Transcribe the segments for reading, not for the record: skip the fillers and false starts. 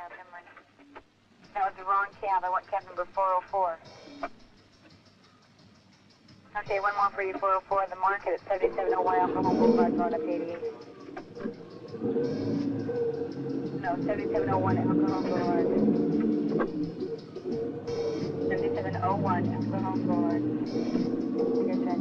never mind. That was the wrong cab. I want cab number 404. Okay, one more for you, 404. The market at 7701 Alcohol Boulevard, going up 88. No, 7701 Alcohol Boulevard. 7701 Alcohol Boulevard. Your check.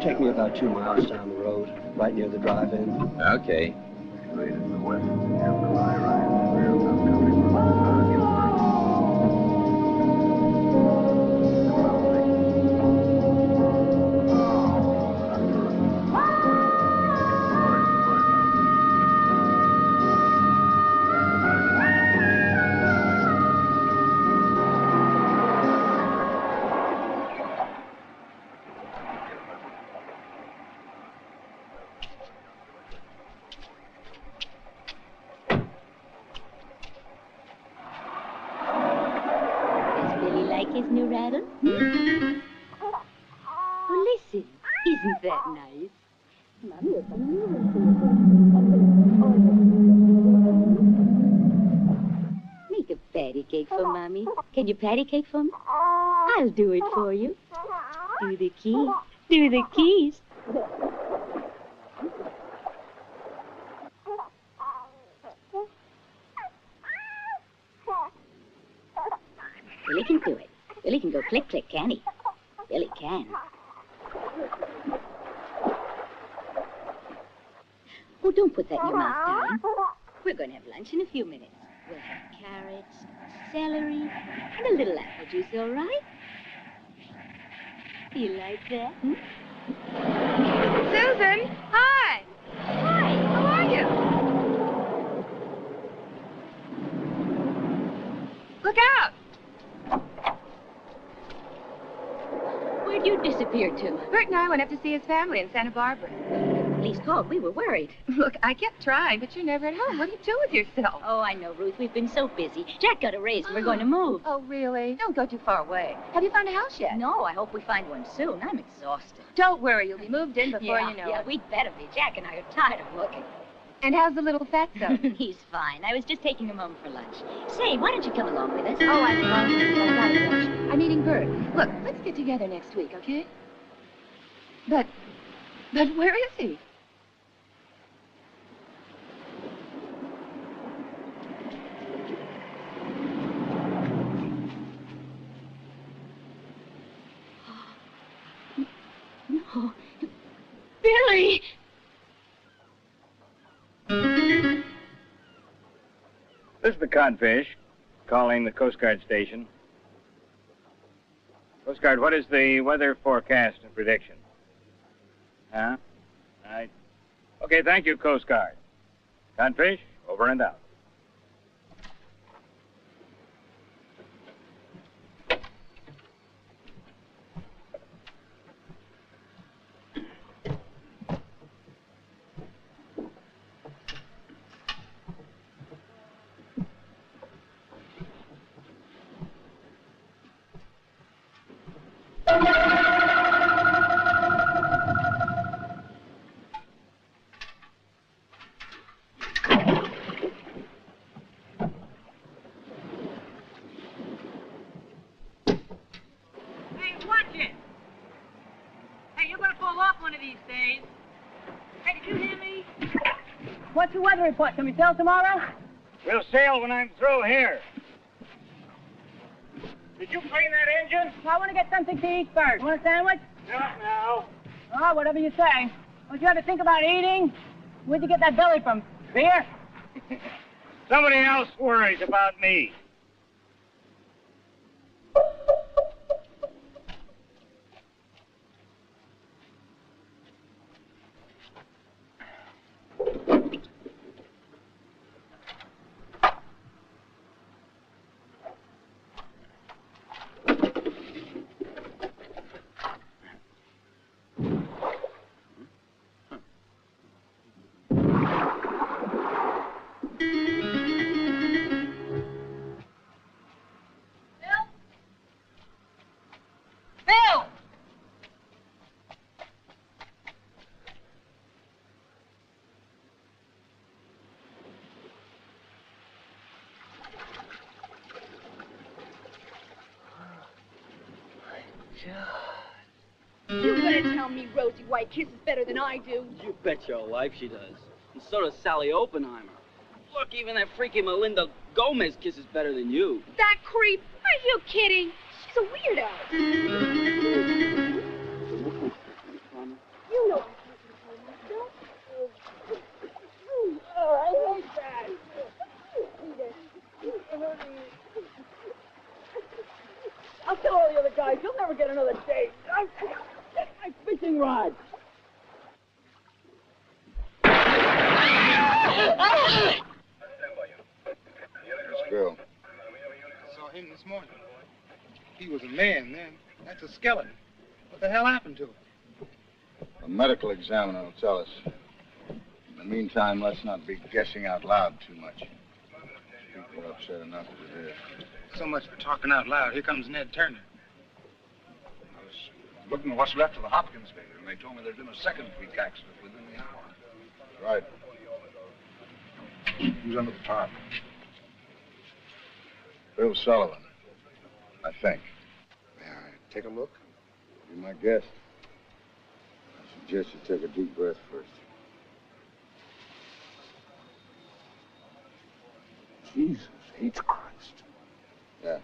Take me about 2 miles down the road, right near the drive-in. Okay. His new rattle? Oh, listen. Isn't that nice? Make a patty cake for Mommy. Can you patty cake for me? I'll do it for you. Do the keys. Do the keys. Billy can do it. Billy can go click, click, can he? Billy can. Oh, don't put that in your mouth, darling. We're going to have lunch in a few minutes. We'll have carrots, celery, and a little apple juice, all right? You like that? Hmm? Susan! Hi! Hi, how are you? Look out! Where'd you disappear to? Bert and I went up to see his family in Santa Barbara. The police called. We were worried. Look, I kept trying, but you're never at home. What do you do with yourself? Oh, I know, Ruth. We've been so busy. Jack got a raise and we're going to move. Oh, really? Don't go too far away. Have you found a house yet? No, I hope we find one soon. I'm exhausted. Don't worry. You'll be moved in before you know it. Yeah, we'd better be. Jack and I are tired of looking. And how's the little fatso? He's fine. I was just taking him home for lunch. Say, why don't you come along with us? Oh, I'm meeting Bert. Look, let's get together next week, okay? But where is he? No. Billy! This is the Codfish, calling the Coast Guard station. Coast Guard, what is the weather forecast and prediction? Huh? All right. Okay, thank you, Coast Guard. Codfish, over and out. you're gonna fall off one of these days. Hey, did you hear me? What's your weather report? Can we sail tomorrow? We'll sail when I'm through here. Did you clean that engine? I want to get something to eat first. Want a sandwich? Not now. Oh, whatever you say. Don't you ever think about eating? Where'd you get that belly from? Beer? Somebody else worries about me. You better tell me Rosie White kisses better than I do. You bet your life she does. And so does Sally Oppenheimer. Look, even that freaky Melinda Gomez kisses better than you. That creep? Are you kidding? She's a weirdo. You know I hate that. I'll tell all the other guys, you'll never get another date. Get my fishing rod. This girl. I saw him this morning. He was a man then. That's a skeleton. What the hell happened to him? A medical examiner will tell us. In the meantime, let's not be guessing out loud too much. People are upset enough as it is. So much for talking out loud. Here comes Ned Turner. I was looking at what's left of the Hopkins baby, and they told me there'd been a second freak accident within the hour. Right. Who's under the tarp? Bill Sullivan, I think. May I take a look? Be my guest. I suggest you take a deep breath first. Jesus H. Christ. Yeah.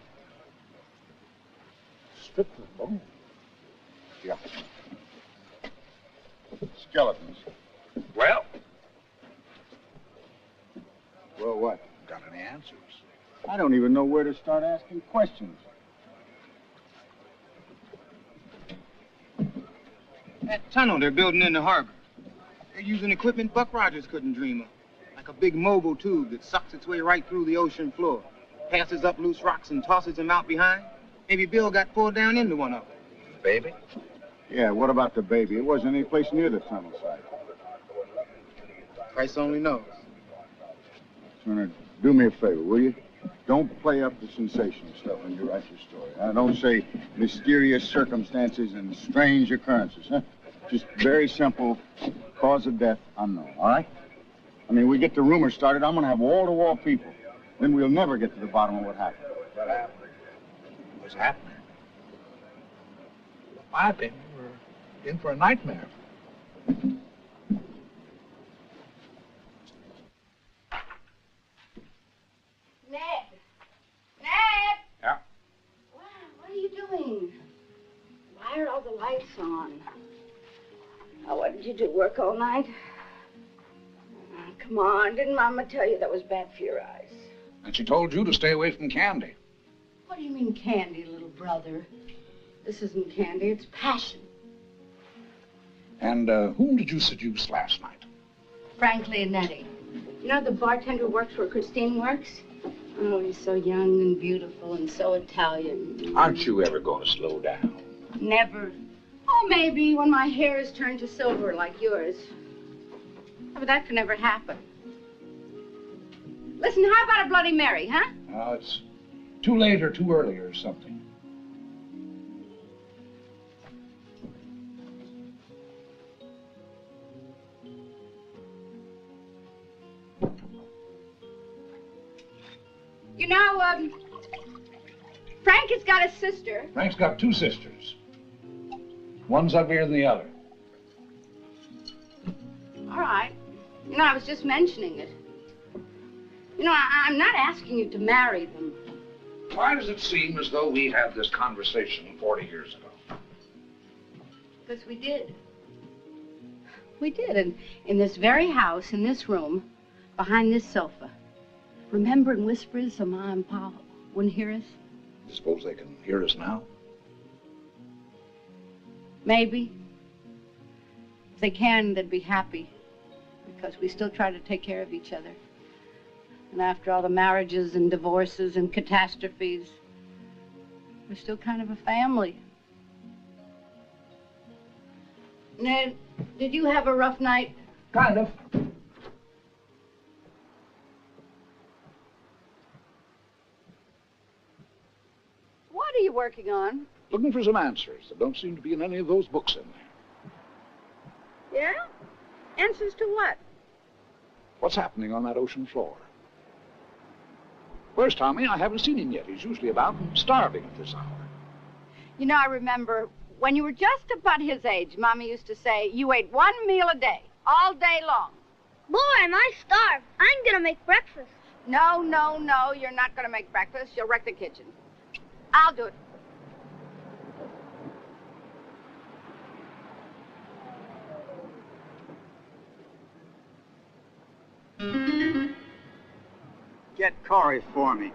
Stripped of bone. Yeah. Skeletons. Well? Well, what? Got any answers? I don't even know where to start asking questions. That tunnel they're building in the harbor. They're using equipment Buck Rogers couldn't dream of. Like a big mobile tube that sucks its way right through the ocean floor. Passes up loose rocks and tosses them out behind. Maybe Bill got pulled down into one of them. Baby? Yeah, what about the baby? It wasn't any place near the tunnel site. Christ only knows. Turner, do me a favor, will you? Don't play up the sensational stuff when you write your story. Don't say mysterious circumstances and strange occurrences, huh? Just very simple, cause of death unknown, all right? I mean, we get the rumor started, I'm going to have wall-to-wall people. Then we'll never get to the bottom of what happened. What happened? What's happening? In my opinion, we're in for a nightmare. Ned! Ned! Yeah? Wow, what are you doing? Why are all the lights on? Oh, what did you do, work all night? Oh, come on, didn't Mama tell you that was bad for your eyes? And she told you to stay away from candy. What do you mean candy, little brother? This isn't candy, it's passion. And whom did you seduce last night? Frank Leonetti. You know the bartender who works where Christine works? Oh, he's so young and beautiful and so Italian. Aren't you ever going to slow down? Never. Oh, maybe when my hair is turned to silver like yours. But that could never happen. Listen, how about a Bloody Mary, huh? It's too late or too early or something. You know, Frank has got a sister. Frank's got two sisters. One's uglier than the other. All right. You know, I was just mentioning it. You know, I'm not asking you to marry them. Why does it seem as though we had this conversation 40 years ago? Because we did. We did. And in this very house, in this room, behind this sofa. Remember in whispers so Ma and Pa wouldn't hear us? You suppose they can hear us now? Maybe. If they can, they'd be happy. Because we still try to take care of each other. And after all the marriages and divorces and catastrophes, we're still kind of a family. Ned, did you have a rough night? Kind of. What are you working on? Looking for some answers that don't seem to be in any of those books in there. Yeah? Answers to what? What's happening on that ocean floor? Where's Tommy? I haven't seen him yet. He's usually about and starving at this hour. You know, I remember when you were just about his age, Mommy used to say you ate one meal a day, all day long. Boy, am I starved. I'm gonna make breakfast. No, you're not gonna make breakfast. You'll wreck the kitchen. I'll do it. Get Corey for me.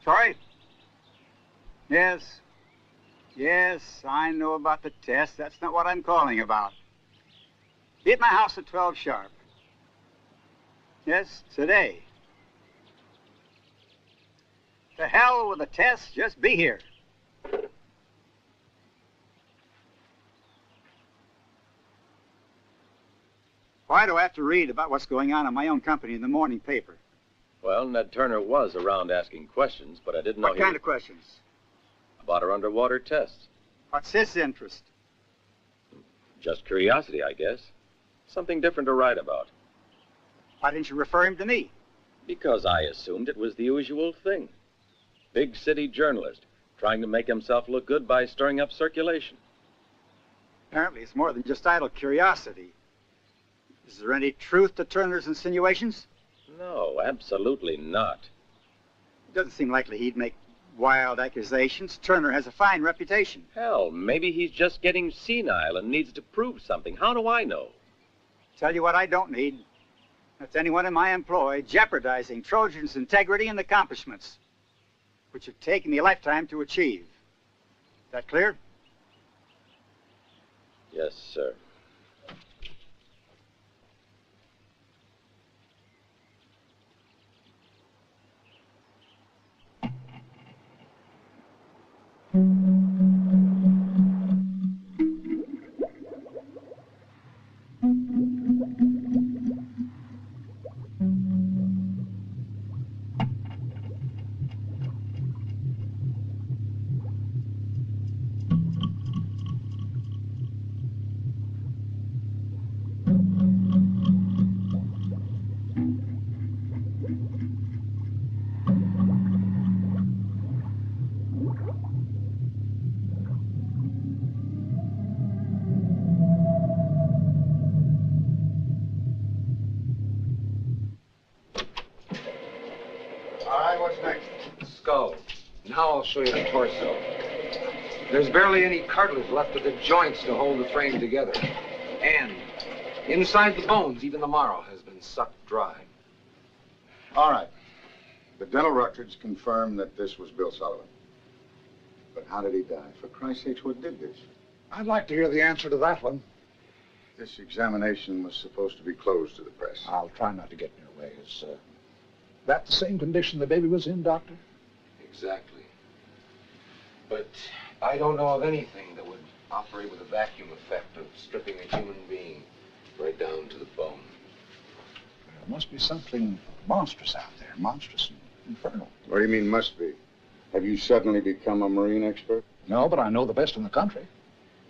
Corey? Yes. Yes, I know about the test. That's not what I'm calling about. Be at my house at 12 sharp. Yes, today. To hell with the test, just be here. Why do I have to read about what's going on in my own company in the morning paper? Well, Ned Turner was around asking questions, but I didn't know What kind of questions? about her underwater tests. What's his interest? Just curiosity, I guess. Something different to write about. Why didn't you refer him to me? Because I assumed it was the usual thing. Big city journalist, trying to make himself look good by stirring up circulation. Apparently it's more than just idle curiosity. Is there any truth to Turner's insinuations? No, absolutely not. It doesn't seem likely he'd make wild accusations. Turner has a fine reputation. Hell, maybe he's just getting senile and needs to prove something. How do I know? Tell you what I don't need. That's anyone in my employ jeopardizing Trojan's integrity and accomplishments, which have taken me a lifetime to achieve. Is that clear? Yes, sir. Now I'll show you the torso. There's barely any cartilage left of the joints to hold the frame together. And inside the bones, even the marrow has been sucked dry. All right. The dental records confirm that this was Bill Sullivan. But how did he die? For Christ's sakes, what did this? I'd like to hear the answer to that one. This examination was supposed to be closed to the press. I'll try not to get in your way. Is that the same condition the baby was in, Doctor? Exactly. But I don't know of anything that would operate with a vacuum effect of stripping a human being right down to the bone. There must be something monstrous out there. Monstrous and infernal. What do you mean, must be? Have you suddenly become a marine expert? No, but I know the best in the country.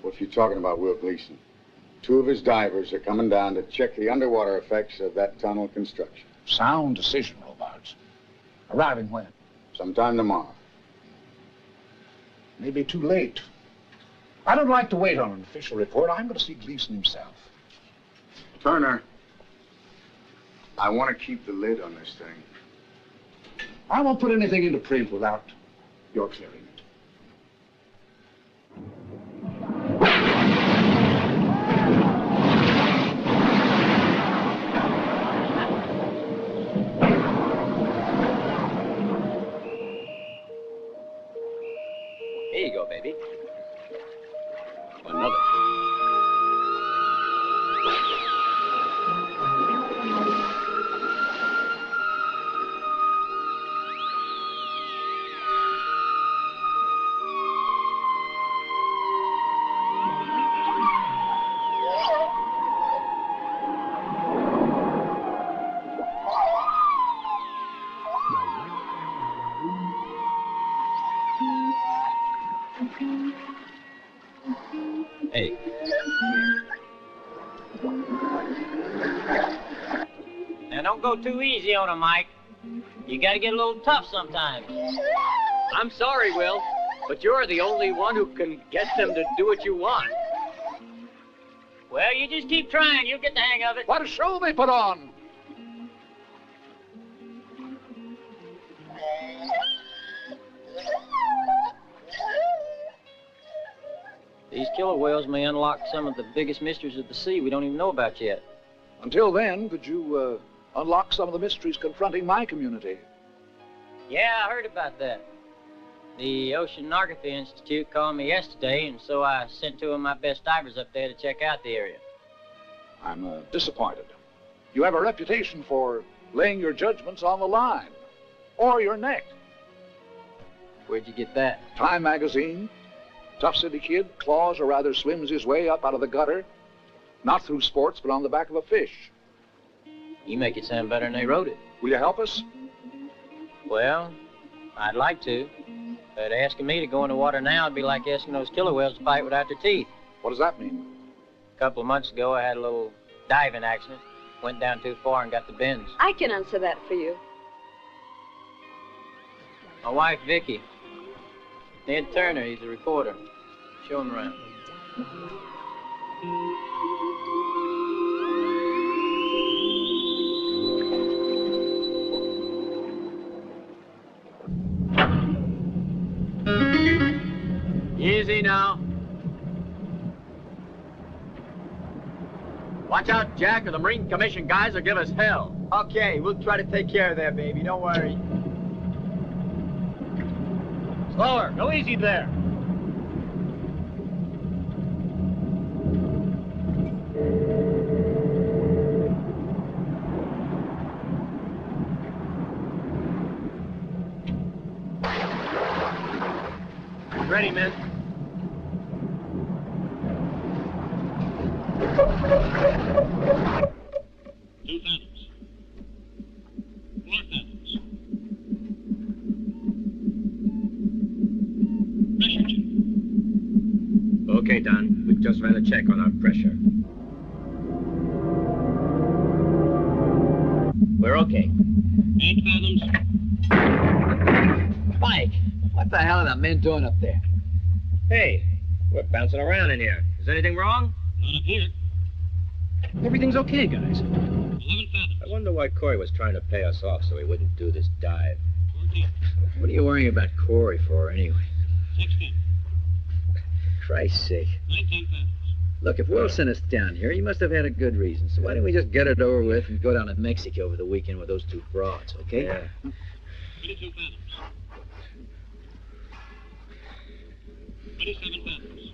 What if you're talking about Will Gleason? 2 of his divers are coming down to check the underwater effects of that tunnel construction. Sound decision, Robards. Arriving when? Sometime tomorrow. may be too late. I don't like to wait on an official report. I'm going to see Gleason himself. Turner, I want to keep the lid on this thing. I won't put anything into print without your clearing it. Here you go, baby. Another. Hey. Now, don't go too easy on him, Mike. You gotta get a little tough sometimes. I'm sorry, Will, but you're the only one who can get them to do what you want. Well, you just keep trying. You'll get the hang of it. What a show they put on! These killer whales may unlock some of the biggest mysteries of the sea we don't even know about yet. Until then, could you unlock some of the mysteries confronting my community? Yeah, I heard about that. The Oceanography Institute called me yesterday, and so I sent two of my best divers up there to check out the area. I'm disappointed. You have a reputation for laying your judgments on the line, or your neck. Where'd you get that? Time magazine. Tough city kid claws or rather swims his way up out of the gutter, not through sports, but on the back of a fish. You make it sound better than they wrote it. Will you help us? Well, I'd like to, but asking me to go in the water now would be like asking those killer whales to fight without their teeth. What does that mean? A couple of months ago, I had a little diving accident. Went down too far and got the bends. I can answer that for you. My wife, Vicky. Ned Turner, he's a reporter. Show him around. Easy now. Watch out, Jack, or the Marine Commission guys will give us hell. Okay, we'll try to take care of that, baby. Don't worry. Slower. Go easy there. Ready, men. Two fathoms. 4 fathoms. Pressure check. Okay, Don. We just ran a check on our pressure. We're okay. 8 fathoms. Mike, what the hell are the men doing up there? Hey, we're bouncing around in here. Is anything wrong? Not up here. Everything's okay, guys. 11 fathoms. I wonder why Corey was trying to pay us off so he wouldn't do this dive. 14. What are you worrying about Corey for, anyway? 16. Christ's sake. 19 fathoms. Look, if Will sent us down here, he must have had a good reason. So why don't we just get it over with and go down to Mexico over the weekend with those two broads, okay? Yeah. 22 fathoms. 27 fathoms.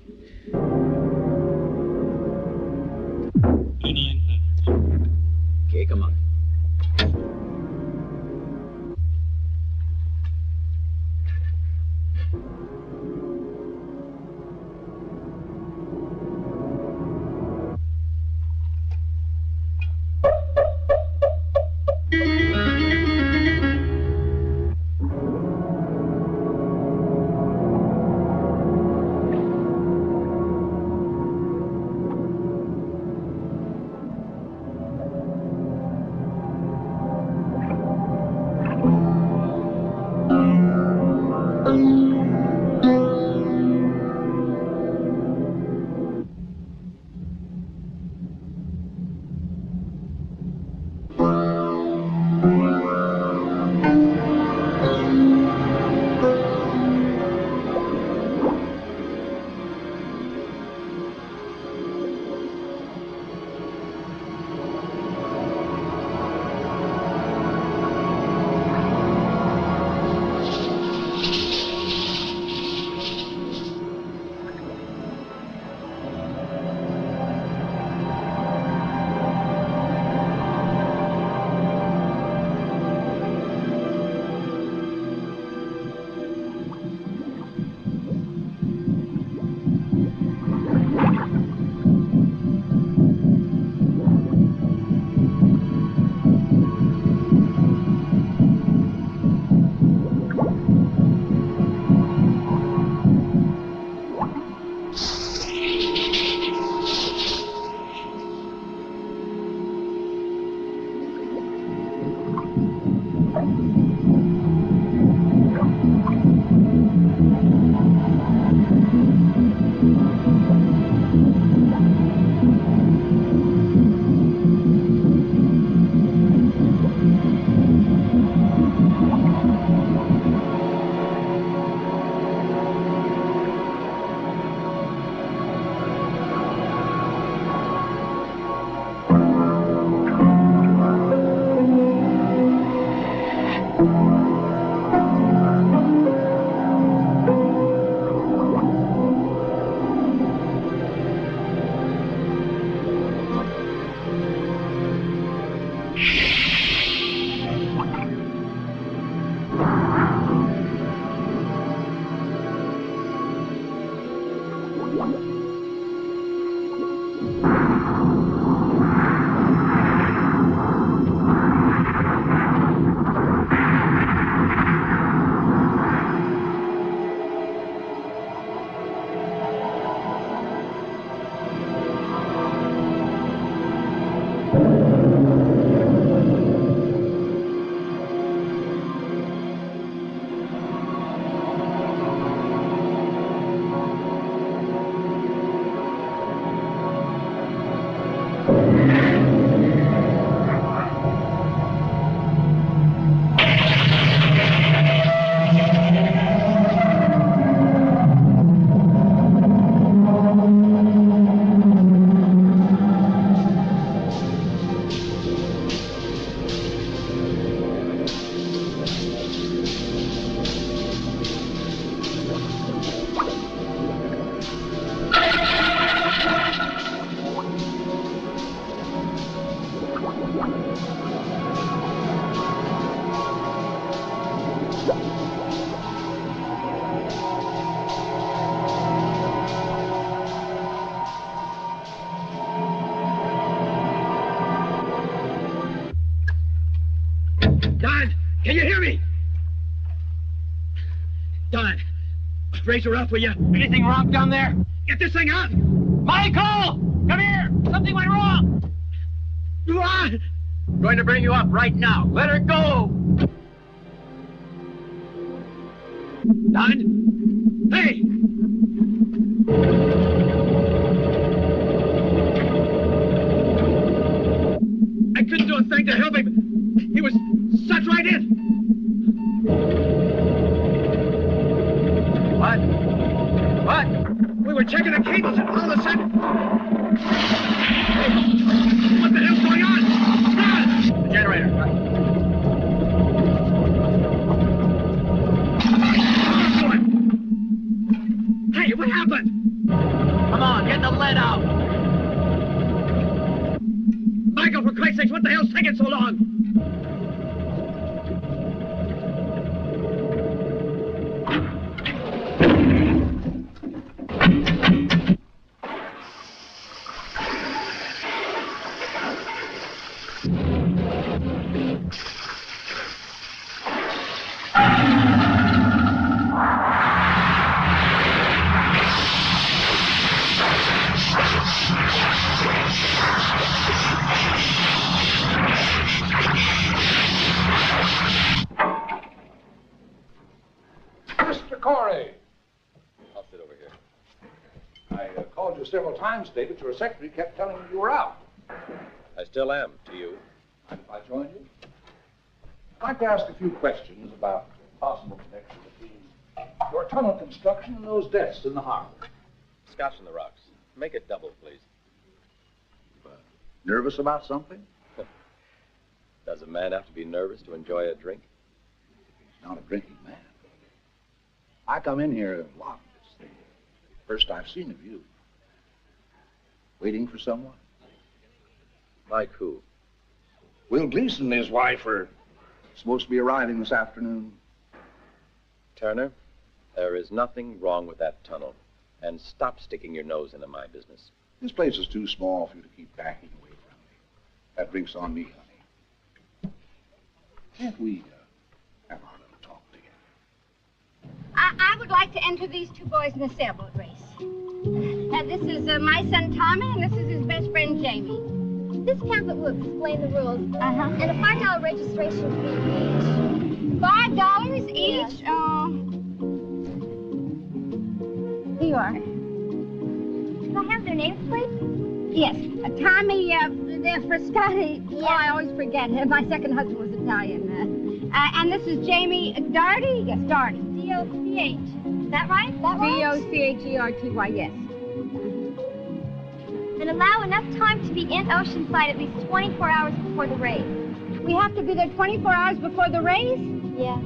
29 fathoms. Okay, come on. Don, can you hear me? Don, raise her up, will you? Anything wrong down there? Get this thing up! Michael! Come here! Something went wrong! Don! Going to bring you up right now. Let her go! Don? Hey! I couldn't do a thing to help him. He was sucked right in. What? What? We were checking the cables and all of a sudden... Hey, what the hell's going on? Run! The generator. Hey, what happened? Come on, get the lead out. Michael, for Christ's sakes, what the hell's taking so long? Several times, David, your secretary kept telling me you were out. I still am, to you. Mind if I join you? I'd like to ask a few questions about possible connection between your tunnel construction and those deaths in the harbor. Scotch on the rocks. Make it double, please. Nervous about something? Does a man have to be nervous to enjoy a drink? He's not a drinking man. I come in here a lot. It's the first I've seen of you. Waiting for someone? Like who? Will Gleason and his wife are supposed to be arriving this afternoon. Turner, there is nothing wrong with that tunnel. And stop sticking your nose into my business. This place is too small for you to keep backing away from me. That drink's on me, honey. Can't we have our little talk together? I would like to enter these two boys in a sailboat race. This is my son Tommy, and this is his best friend Jamie. This pamphlet will explain the rules. Uh-huh. And a $5 registration fee each. I have their names, please? Yes. Tommy, they're for Scotty. Yeah. Oh, I always forget. My second husband was Italian. And this is Jamie Doherty? Yes, Doherty. D-O-C-H. Is that right? That right? D-O-C-H-E-R-T-Y, yes. And allow enough time to be in Oceanside at least 24 hours before the race. We have to be there 24 hours before the race? Yeah.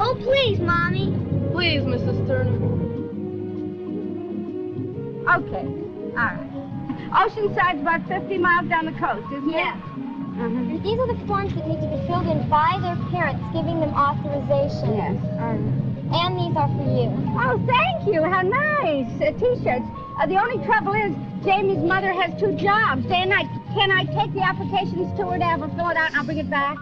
Oh, please, Mommy. Please, Mrs. Turner. Okay. All right. Oceanside's about 50 miles down the coast, isn't it? Yeah. And these are the forms that need to be filled in by their parents, giving them authorization. Yes. And these are for you. Oh, thank you. How nice. T-shirts. The only trouble is Jamie's mother has 2 jobs, day and night. Can I take the applications to her to have her fill it out and I'll bring it back?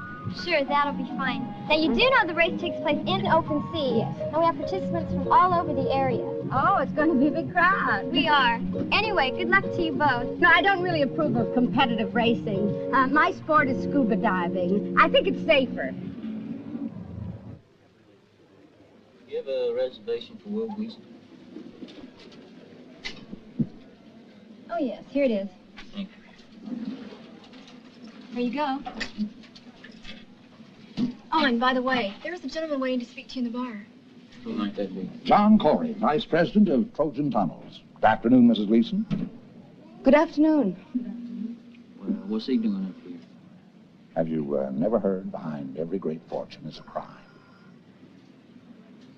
Sure, that'll be fine. Now, you do know the race takes place in open sea. Yes. And we have participants from all over the area. Oh, it's going to be a big crowd. We are. Anyway, good luck to you both. No, I don't really approve of competitive racing. My sport is scuba diving. I think it's safer. You have a reservation for Will Beast? Oh, yes, here it is. Thank you. Here you go. Oh, and by the way, there's a gentleman waiting to speak to you in the bar. Who might that be? John Corey, Vice President of Trojan Tunnels. Good afternoon, Mrs. Gleason. Good afternoon. Well, what's he doing up here? Have you never heard behind every great fortune is a crime?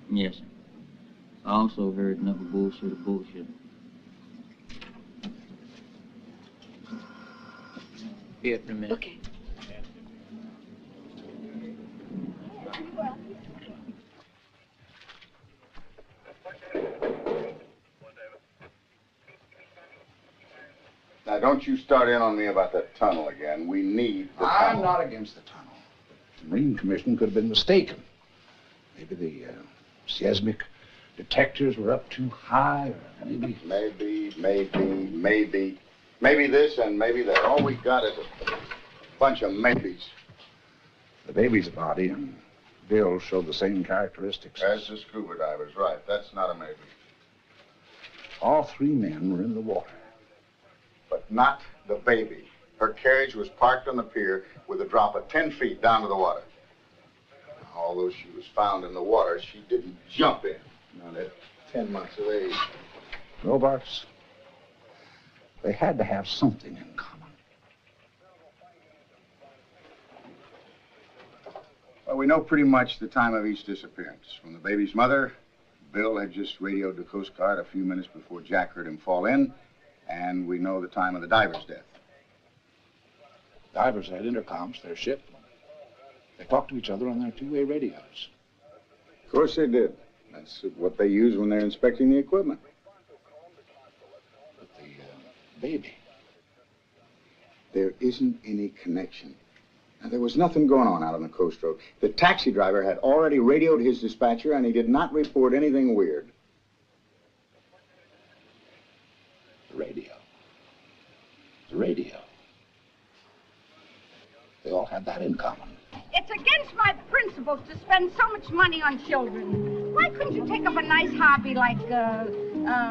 Yes, sir. I also heard enough of bullshit. Be up in a minute. Okay. Now, don't you start in on me about that tunnel again. We need the tunnel. I'm not against the tunnel. The Marine Commission could have been mistaken. Maybe the seismic detectors were up too high, or maybe... Maybe this and maybe that. All we got is a bunch of maybes. The baby's body and Bill showed the same characteristics. As the scuba divers, right. That's not a maybe. All 3 men were in the water. But not the baby. Her carriage was parked on the pier with a drop of 10 feet down to the water. Although she was found in the water, she didn't jump in. Not at 10 months of age. Robarts, they had to have something in common. Well, we know pretty much the time of each disappearance. From the baby's mother, Bill had just radioed the Coast Guard a few minutes before Jack heard him fall in, and we know the time of the diver's death. Divers had intercoms to their ship. They talked to each other on their 2-way radios. Of course they did. That's what they use when they're inspecting the equipment. But the baby... There isn't any connection. Now, there was nothing going on out on the coast road. The taxi driver had already radioed his dispatcher, and he did not report anything weird. The radio. The radio. They all had that in common. It's against my principles to spend so much money on children. Why couldn't you take up a nice hobby like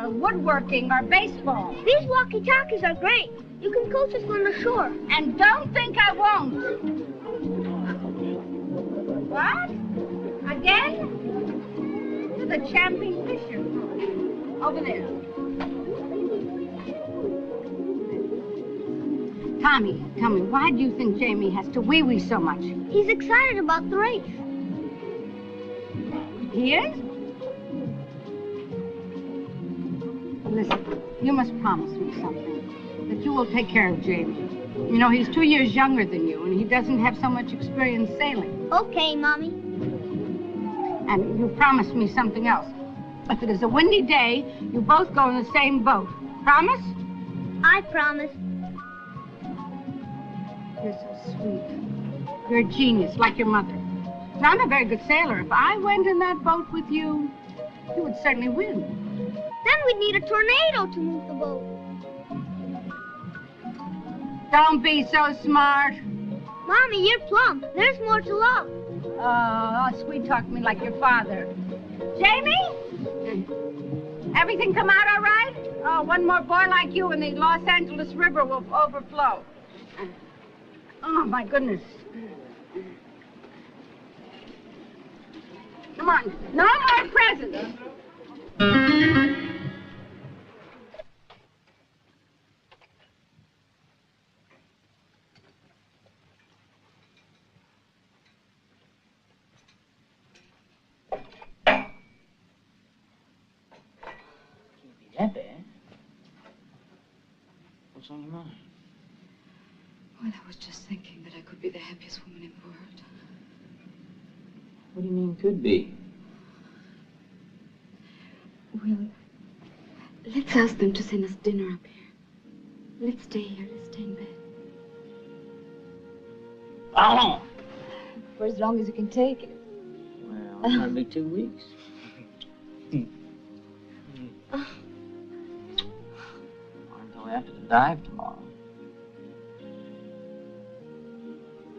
woodworking or baseball? These walkie-talkies are great. You can coach us on the shore. And don't think I won't. What? Again? You're the champion fisher. Over there. Tommy, tell me, why do you think Jamie has to wee-wee so much? He's excited about the race. He is? Listen, you must promise me something. That you will take care of Jamie. You know, he's 2 years younger than you, and he doesn't have so much experience sailing. Okay, Mommy. And you promised me something else. If it is a windy day, you both go in the same boat. Promise? I promise. You're so sweet. You're a genius, like your mother. Now, I'm a very good sailor. If I went in that boat with you, you would certainly win. Then we'd need a tornado to move the boat. Don't be so smart. Mommy, you're plump. There's more to love. Oh, sweet talk me like your father. Jamie? Everything come out all right? Oh, one more boy like you and the Los Angeles River will overflow. Oh, my goodness. Come on. No more presents. That bad? What's on your mind? Well, I was just thinking that I could be the happiest woman in the world. What do you mean could be? Well, let's ask them to send us dinner up here. Let's stay here. Let's stay in bed. How long? For as long as you can take it. Well, probably 2 weeks. Until after the dive tomorrow.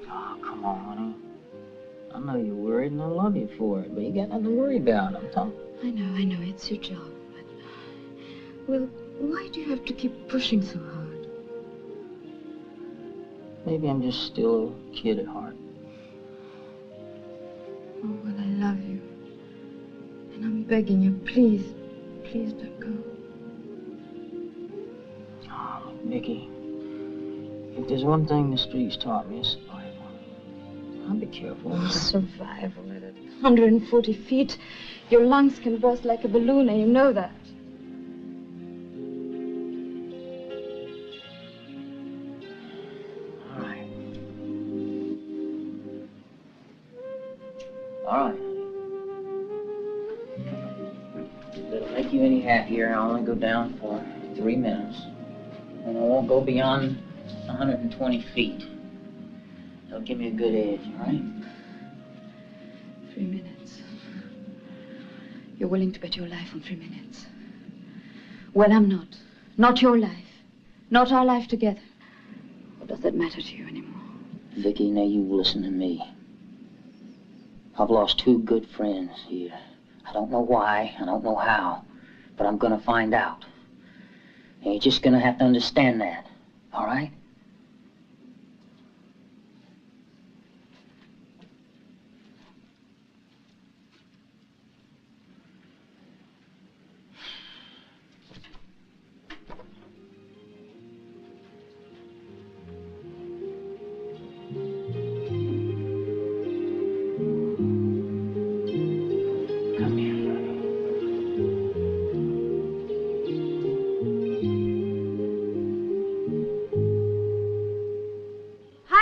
Oh, come on, honey. I know you're worried and I love you for it, but you got nothing to worry about. I'm talking. I know, it's your job, but... Well, why do you have to keep pushing so hard? Maybe I'm just still a kid at heart. Oh, well, I love you. And I'm begging you, please, please don't go. Oh, look, Mickey. If there's one thing the streets taught me, it's survival. I'll be careful. Survival at 140 feet. Your lungs can burst like a balloon, and you know that. All right. If it'll make you any happier, I'll only go down for 3 minutes. And I won't go beyond 120 feet. That'll give me a good edge, all right? 3 minutes. You're willing to bet your life on 3 minutes. Well, I'm not. Not your life. Not our life together. Or does that matter to you anymore? Vicky, now you listen to me. I've lost 2 good friends here. I don't know why, I don't know how, but I'm gonna find out. And you're just gonna have to understand that, all right?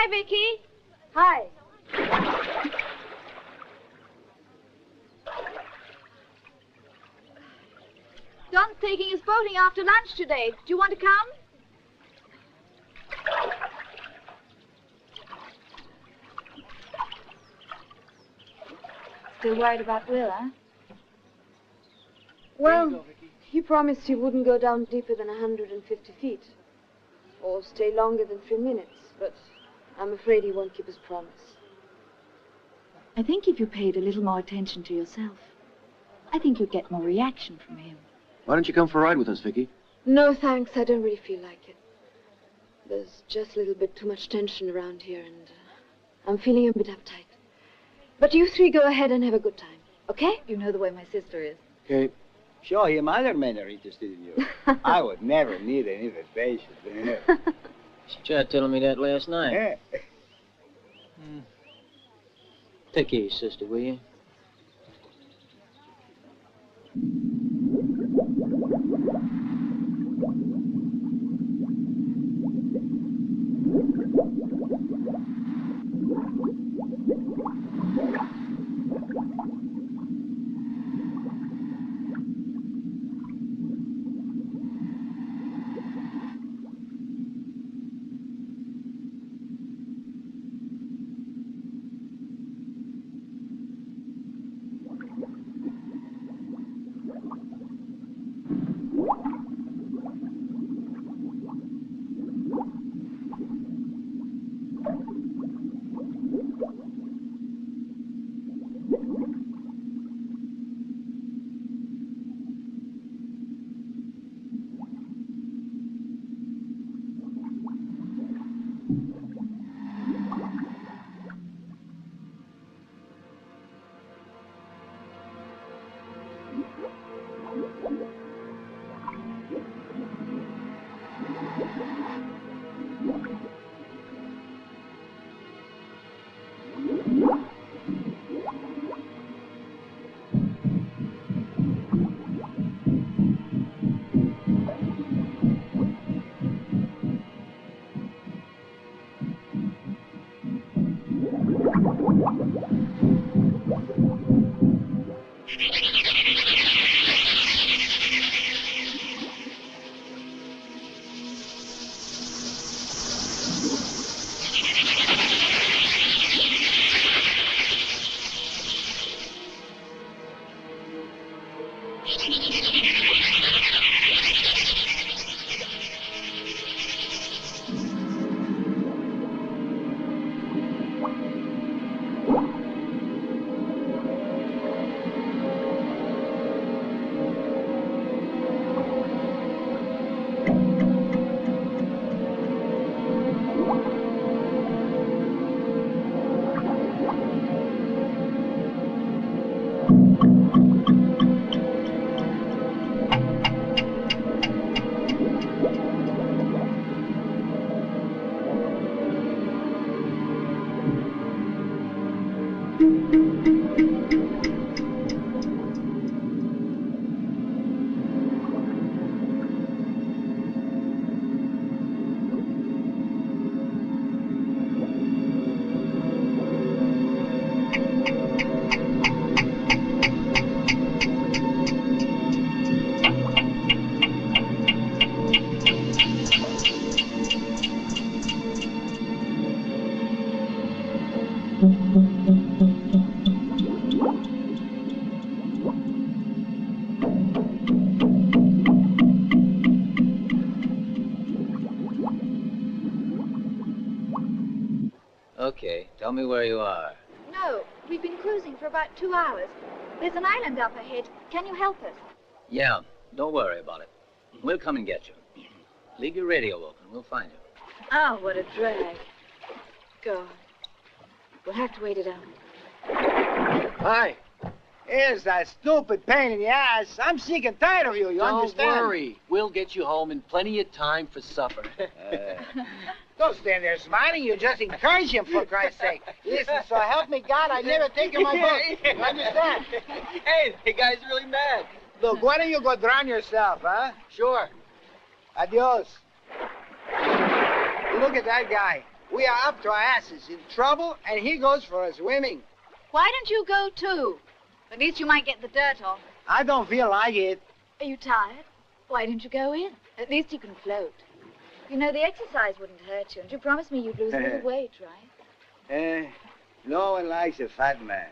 Vicky. Hi. Don's taking his boating after lunch today. Do you want to come? Still worried about Will, huh? Well, he promised he wouldn't go down deeper than 150 feet. Or stay longer than 3 minutes, but I'm afraid he won't keep his promise. I think if you paid a little more attention to yourself, I think you'd get more reaction from him. Why don't you come for a ride with us, Vicky? No, thanks. I don't really feel like it. There's just a little bit too much tension around here, and I'm feeling a bit uptight. But you 3 go ahead and have a good time, okay? You know the way my sister is. Okay. Show him other men are interested in you. I would never need an invitation. She tried telling me that last night. Yeah. Take care of your sister, will you? Okay, tell me where you are. No, we've been cruising for about 2 hours. There's an island up ahead. Can you help us? Yeah, don't worry about it. We'll come and get you. Leave your radio open. We'll find you. Oh, what a drag. God. We'll have to wait it out. Hi. Here's that stupid pain in the ass. I'm sick and tired of you, Don't understand? worry. We'll get you home in plenty of time for supper. Don't stand there smiling. You just encourage him, for Christ's sake. Listen, so help me God, I never take my book. You understand? Hey, the guy's really mad. Look, why don't you go drown yourself, huh? Sure. Adios. Look at that guy. We are up to our asses in trouble, and he goes for a swimming. Why don't you go, too? At least you might get the dirt off. I don't feel like it. Are you tired? Why don't you go in? At least you can float. You know, the exercise wouldn't hurt you, and you promised me you'd lose a little weight, right? No one likes a fat man.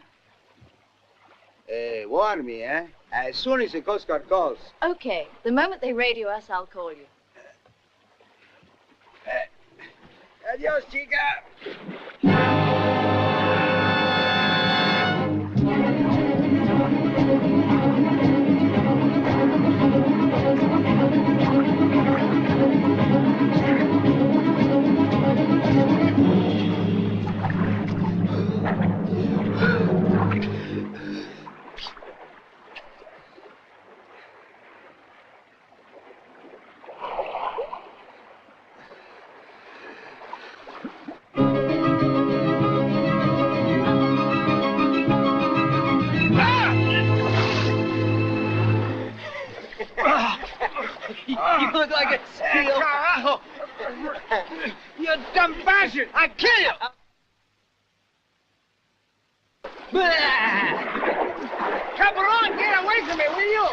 Warn me, as soon as the Coast Guard calls. Okay. The moment they radio us, I'll call you. Adios, chica. You look like a seal. Carajo! You dumb bastard! I'll kill you! Cabron, get away from me, will you?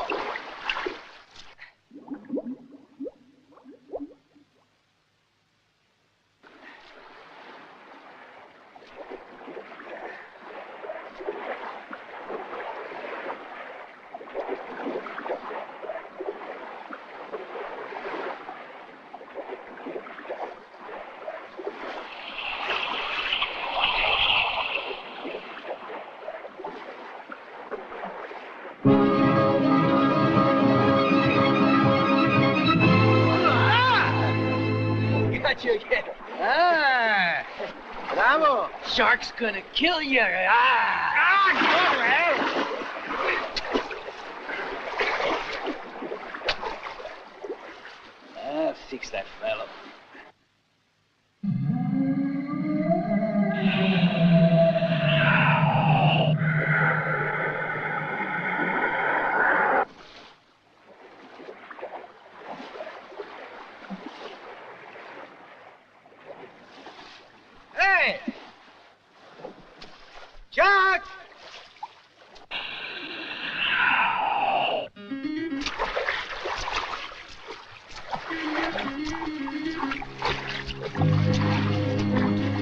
Got you again. Ah! Bravo! Shark's gonna kill you. Ah, go ahead! that fellow. Hey! Jack!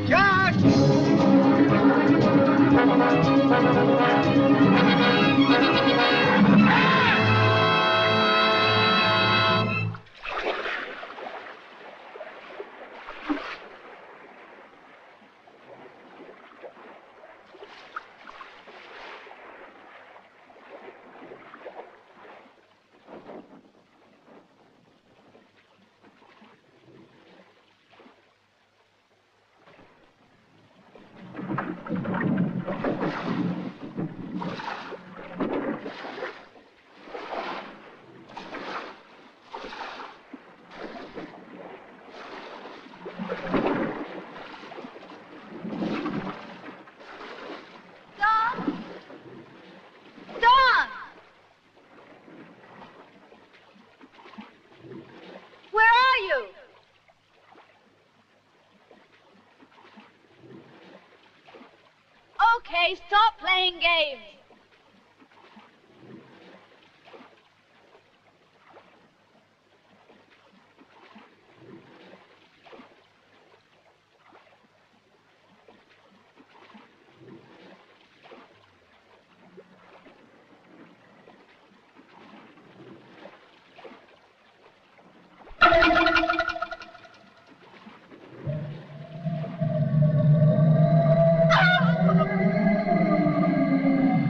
Jack! Okay, stop playing games.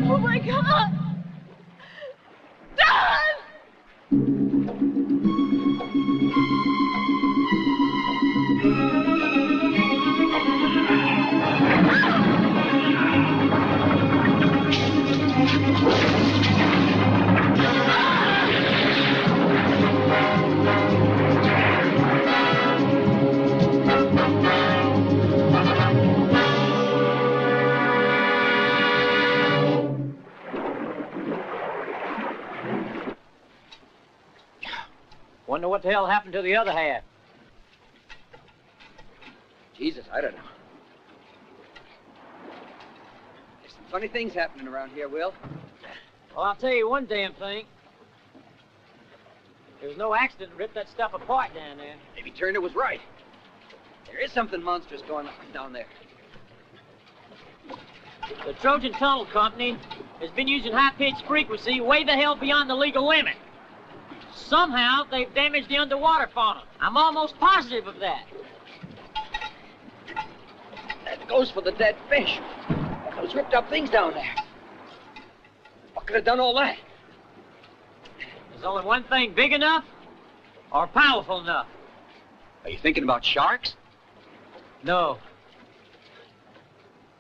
Oh my God! Wonder what the hell happened to the other half. Jesus, I don't know. There's some funny things happening around here, Will. Well, I'll tell you one damn thing. There was no accident to rip that stuff apart down there. Maybe Turner was right. There is something monstrous going on down there. The Trojan Tunnel Company has been using high-pitched frequency way the hell beyond the legal limit. Somehow, they've damaged the underwater funnel. I'm almost positive of that. That goes for the dead fish. Those ripped up things down there. What could have done all that? There's only one thing big enough or powerful enough. Are you thinking about sharks? No.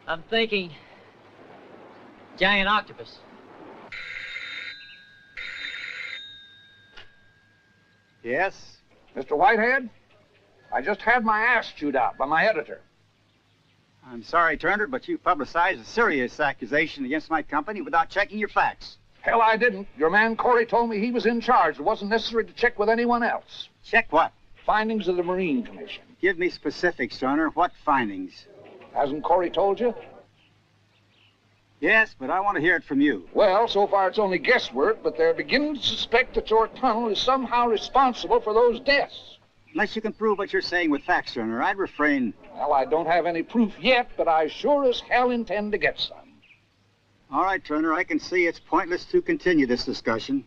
I'm thinking giant octopus. Yes? Mr. Whitehead, I just had my ass chewed out by my editor. I'm sorry, Turner, but you publicized a serious accusation against my company without checking your facts. Hell, I didn't. Your man Corey told me he was in charge. It wasn't necessary to check with anyone else. Check what? Findings of the Marine Commission. Give me specifics, Turner. What findings? Hasn't Corey told you? Yes, but I want to hear it from you. Well, so far it's only guesswork, but they're beginning to suspect that your tunnel is somehow responsible for those deaths. Unless you can prove what you're saying with facts, Turner, I'd refrain. Well, I don't have any proof yet, but I sure as hell intend to get some. All right, Turner, I can see it's pointless to continue this discussion.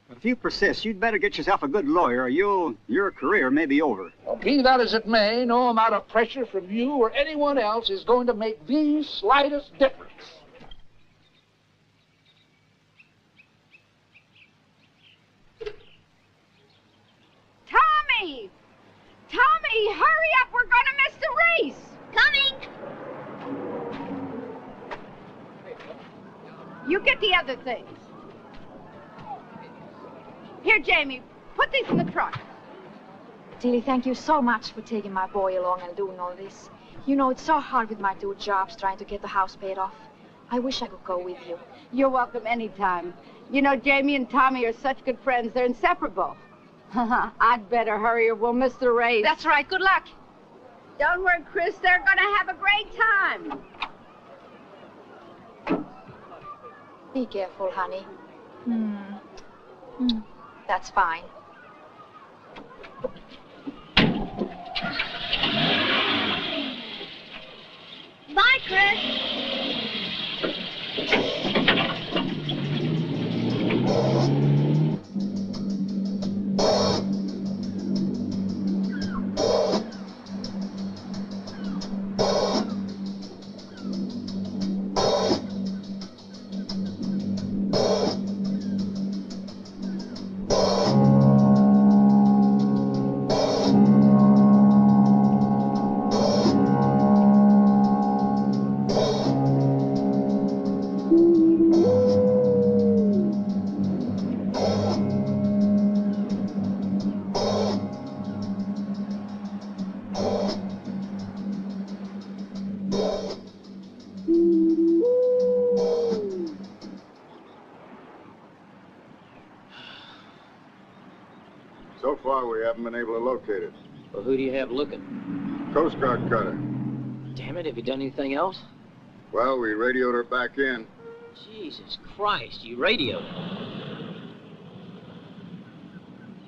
But if you persist, you'd better get yourself a good lawyer, or your career may be over. Well, be that as it may, no amount of pressure from you or anyone else is going to make the slightest difference. Tommy! Tommy, hurry up! We're gonna miss the race! Coming! You get the other things. Here, Jamie, put these in the truck. Tilly, thank you so much for taking my boy along and doing all this. You know, it's so hard with my 2 jobs trying to get the house paid off. I wish I could go with you. You're welcome anytime. You know, Jamie and Tommy are such good friends, they're inseparable. I'd better hurry or we'll miss the race. That's right. Good luck. Don't worry, Chris. They're going to have a great time. Be careful, honey. That's fine. Bye, Chris. So far, we haven't been able to locate it. Well, who do you have looking? Coast Guard cutter. Damn it, have you done anything else? Well, we radioed her back in. Jesus Christ, you radioed her.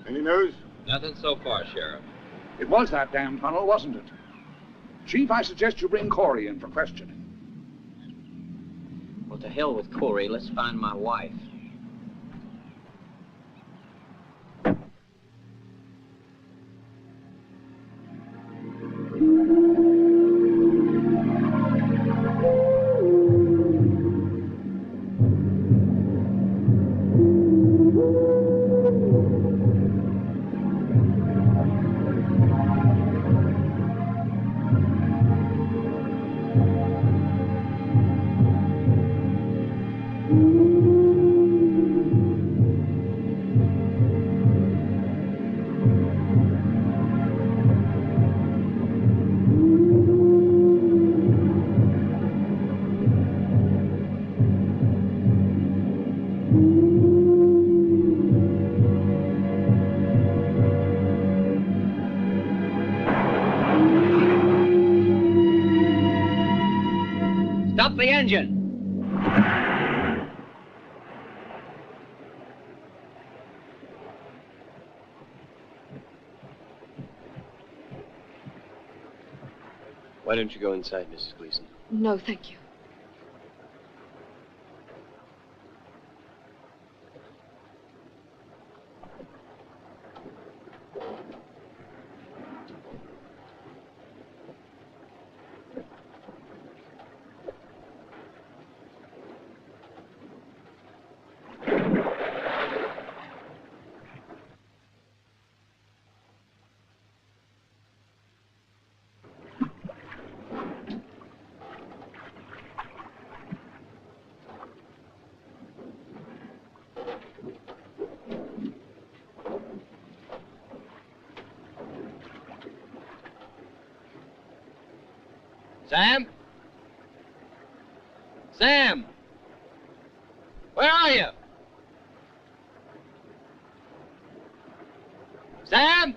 Any news? Nothing so far, Sheriff. It was that damn tunnel, wasn't it? Chief, I suggest you bring Corey in for questioning. Well, to hell with Corey. Let's find my wife. Stop the engine! Why don't you go inside, Mrs. Gleason? No, thank you. Sam? Sam! Where are you? Sam?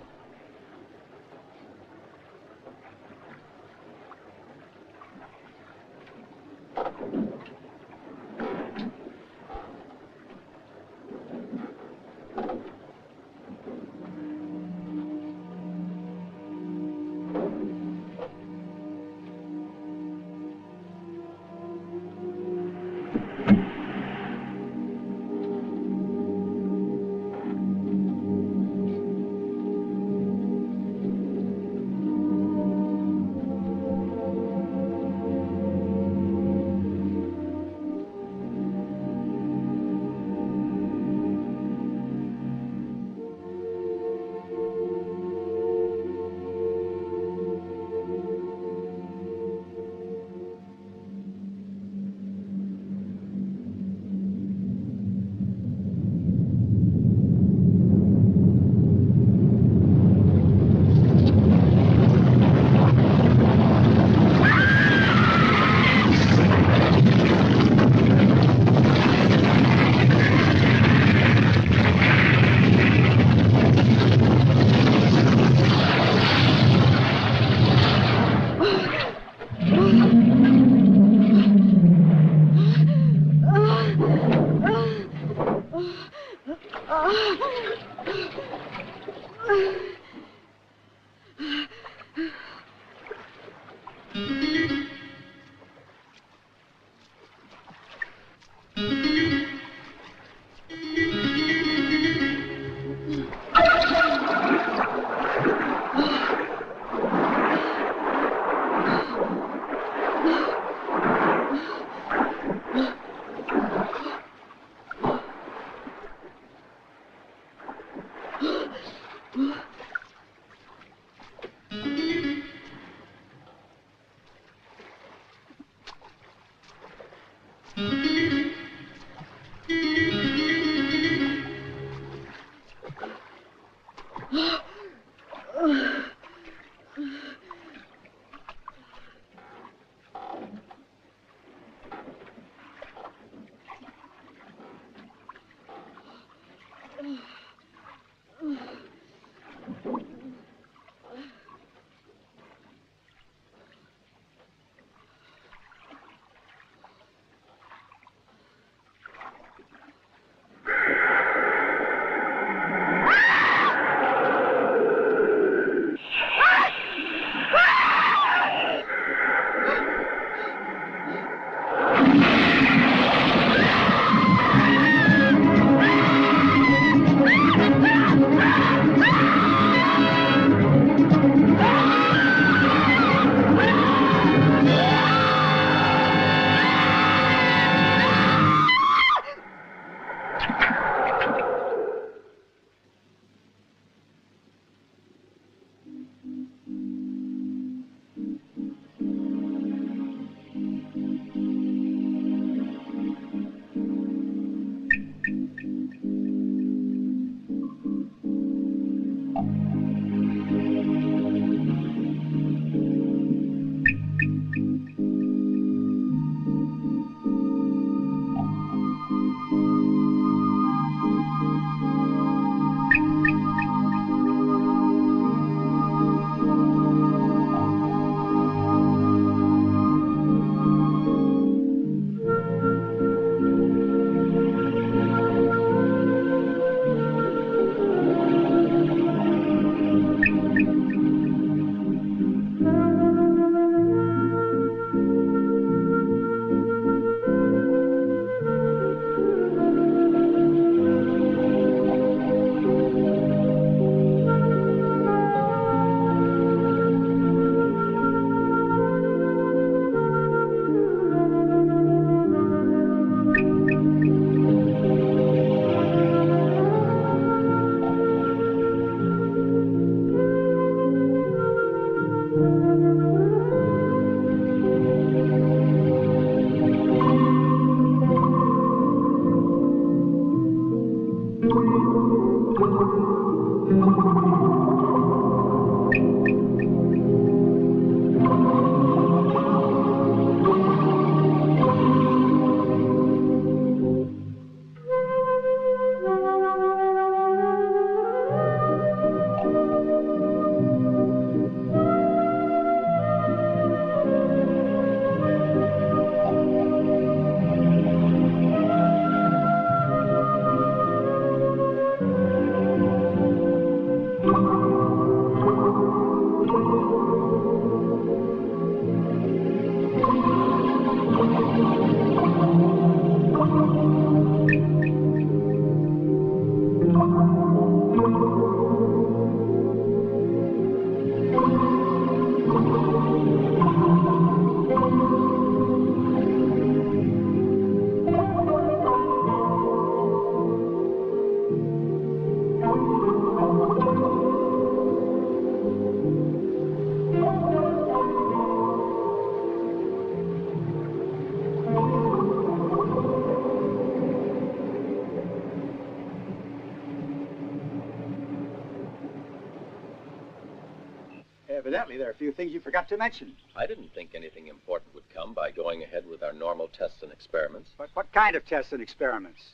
Evidently, there are a few things you forgot to mention. I didn't think anything important would come by going ahead with our normal tests and experiments. But what kind of tests and experiments?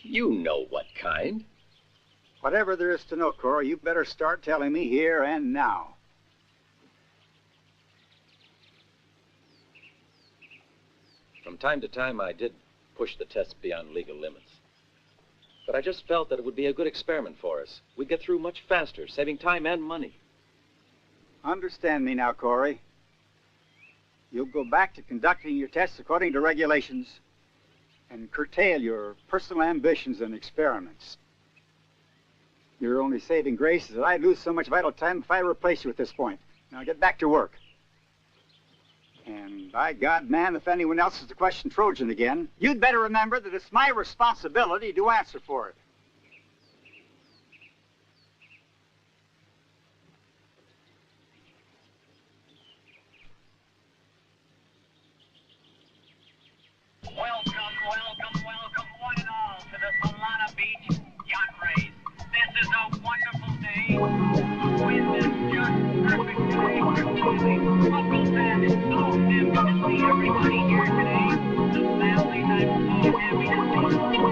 You know what kind. Whatever there is to know, Cora, you better start telling me here and now. From time to time, I did push the tests beyond legal limits. But I just felt that it would be a good experiment for us. We'd get through much faster, saving time and money. Understand me now, Corey. You'll go back to conducting your tests according to regulations and curtail your personal ambitions and experiments. Your only saving grace is that I'd lose so much vital time if I replace you at this point. Now get back to work. And by God, man, if anyone else is to question Trojan again, you'd better remember that it's my responsibility to answer for it. Welcome, one and all, to the Solana Beach Yacht Race. This is a wonderful day. The wind is just perfect today for sailing. Uncle Sam is so happy to see everybody here today. The families, I'm so happy to see.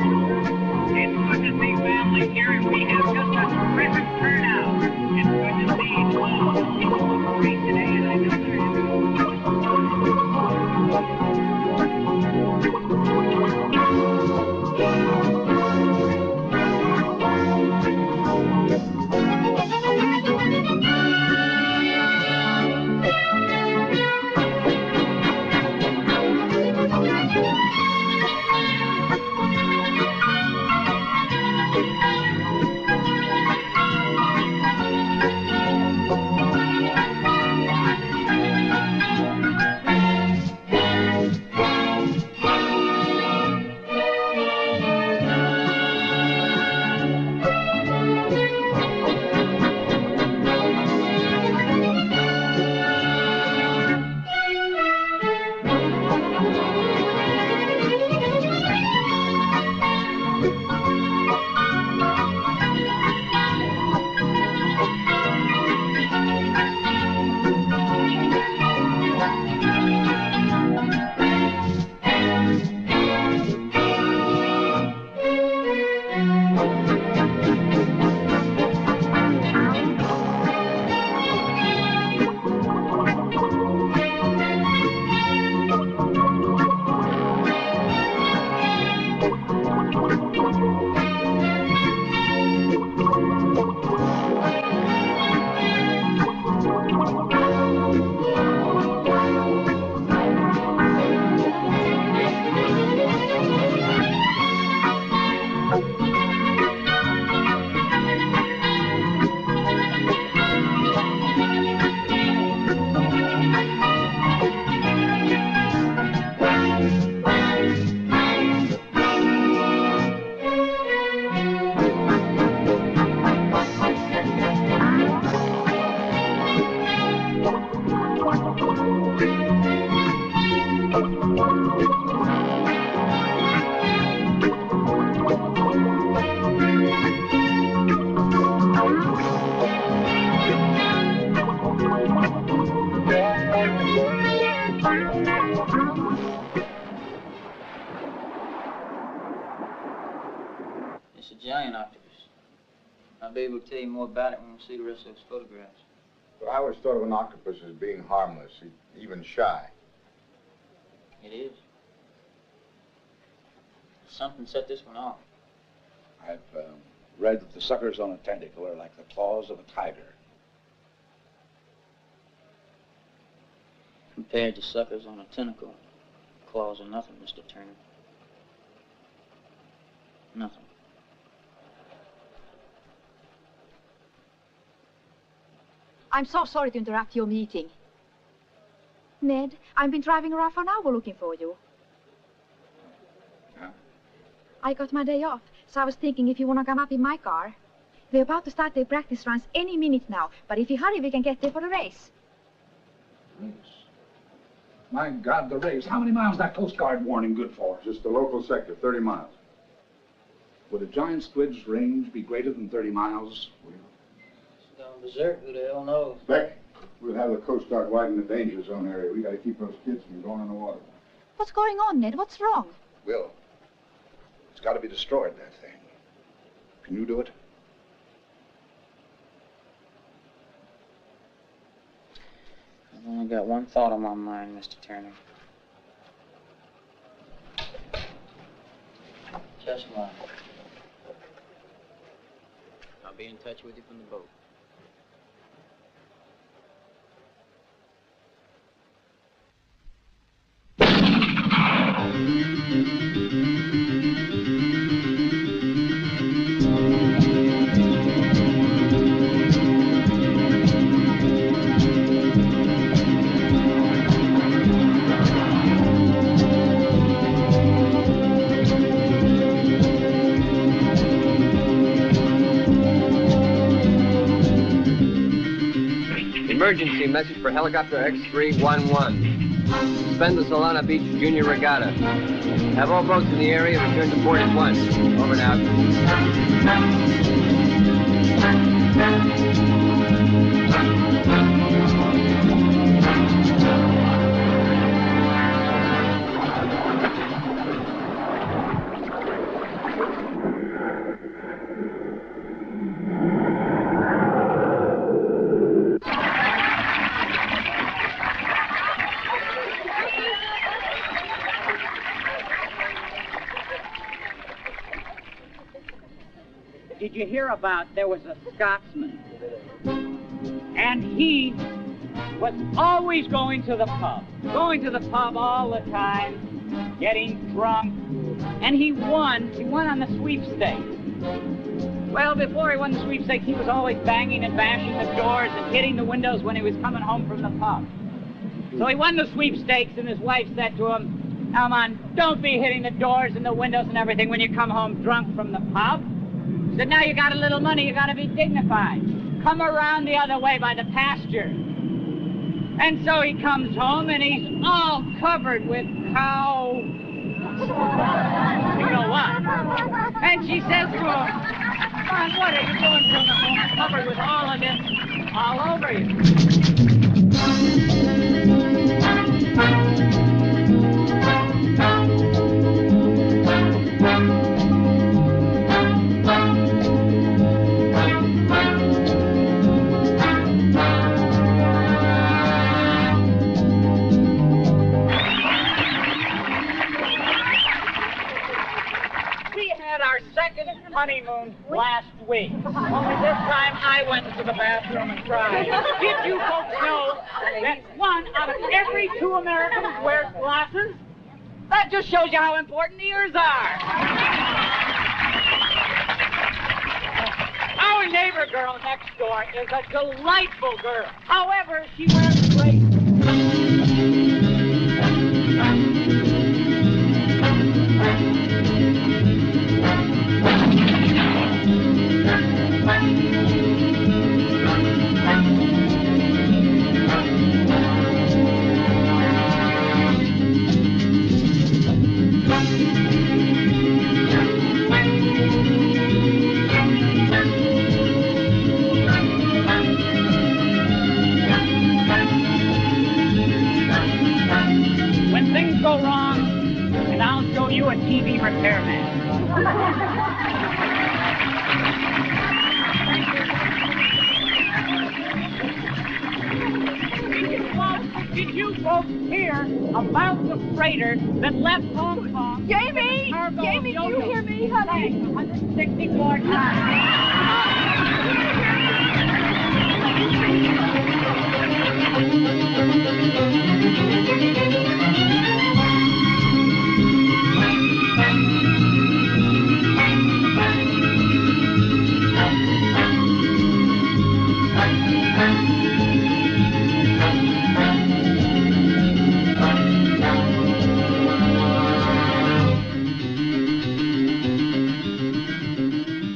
It's good to see families here, and we have just a terrific turnout. It's good to see all the people look great today, and I know they're It's a giant octopus. I'll be able to tell you more about it when we see the rest of those photographs. But I always thought of an octopus as being harmless, even shy. It is. Something set this one off. I've read that the suckers on a tentacle are like the claws of a tiger. Compared to suckers on a tentacle, claws are nothing, Mr. Turner. Nothing. I'm so sorry to interrupt your meeting. Ned, I've been driving around for an hour looking for you. Yeah? I got my day off, so I was thinking if you want to come up in my car. They're about to start their practice runs any minute now, but if you hurry, we can get there for the race. Race? My God, the race. How many miles is that Coast Guard warning good for? Just the local sector, 30 miles. Would a giant squid's range be greater than 30 miles? It's gone berserk, who the hell knows? Beck, we'll have the Coast Guard widen the danger zone area. We got to keep those kids from going in the water. What's going on, Ned? What's wrong? Will, it's got to be destroyed, that thing. Can you do it? I've only got one thought on my mind, Mr. Turner. Just one. be in touch with you from the boat. Emergency message for helicopter X311. Suspend the Solana Beach Junior Regatta. Have all boats in the area return to port at once. Over and out. Did you hear about there was a Scotsman? And he was always going to the pub. Going to the pub all the time, getting drunk. And he won on the sweepstakes. Well, before he won the sweepstakes, he was always banging and bashing the doors and hitting the windows when he was coming home from the pub. So he won the sweepstakes, and his wife said to him, "Come on, don't be hitting the doors and the windows and everything when you come home drunk from the pub." He said, "Now you got a little money, you got to be dignified. Come around the other way by the pasture." And so he comes home, and he's all covered with cow... you know what? And she says to him, "Son, what are you doing from the home covered with all of this all over you?" Our second honeymoon last week. Only this time I went to the bathroom and cried. Did you folks know that 1 out of every 2 Americans wears glasses? That just shows you how important ears are. Our neighbor girl next door is a delightful girl. However, she wears braces. When things go wrong, and I'll show you a TV repairman. Did you folks hear about the freighter that left Hong Kong? Jamie! Jamie, do you hear me, honey? 164 times.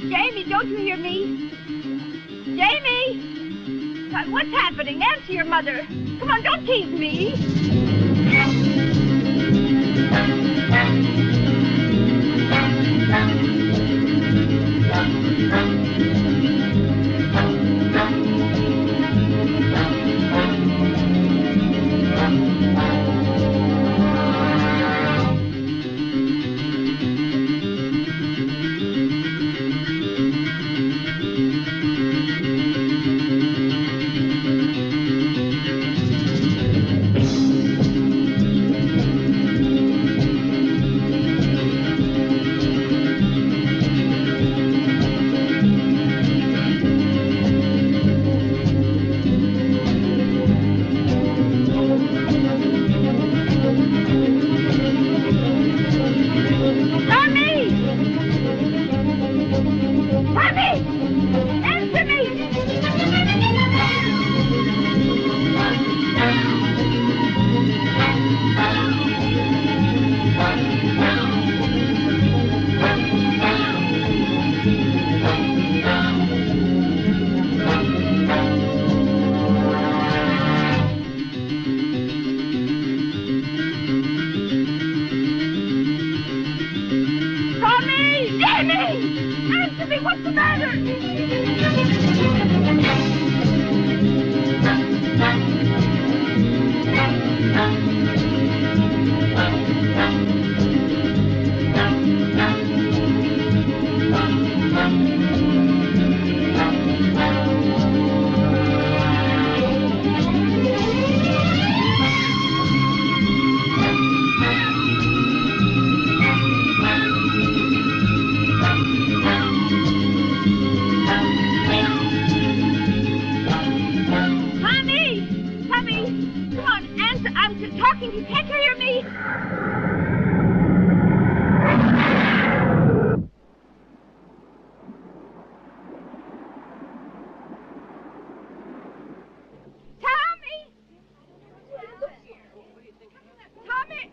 Jamie, don't you hear me? Jamie! What's happening? Answer your mother. Come on, don't tease me. Tommy, what's the matter? You can't hear me. Tommy! Tommy!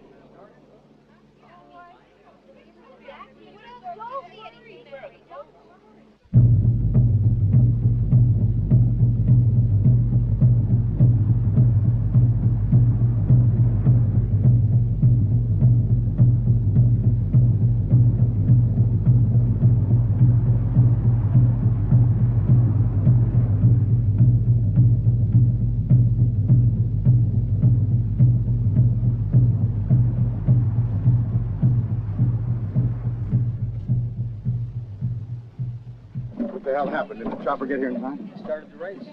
What the hell happened? Did the chopper get here in time? Started the race.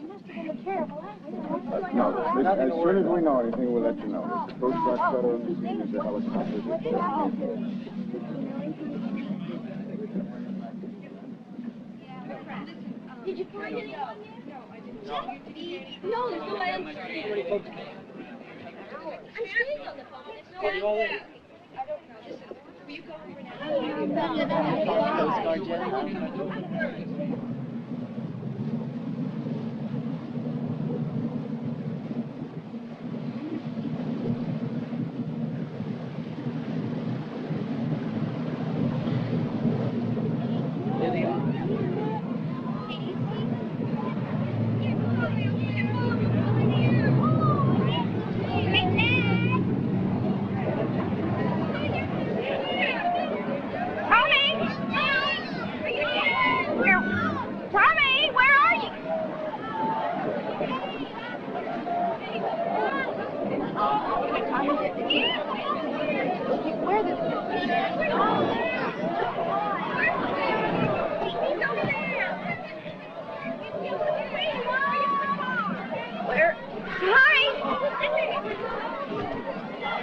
No, as soon as we know anything, we'll let you know. The Coast Guard shuttle on the scene is a helicopter. Did you find anyone yet? No, there's no answer. I'm staying on the phone. There's no answer. I don't know. Listen, will you go over now?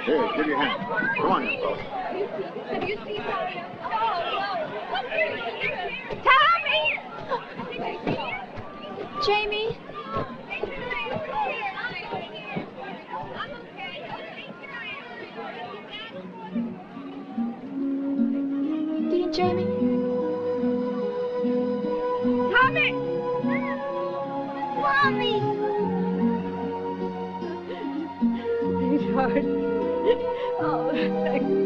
Here, give your hand. Come on, now, folks. Have you seen Tommy? Jamie? Dear Jamie? Tommy! Mommy! Sweetheart. Oh, thank you.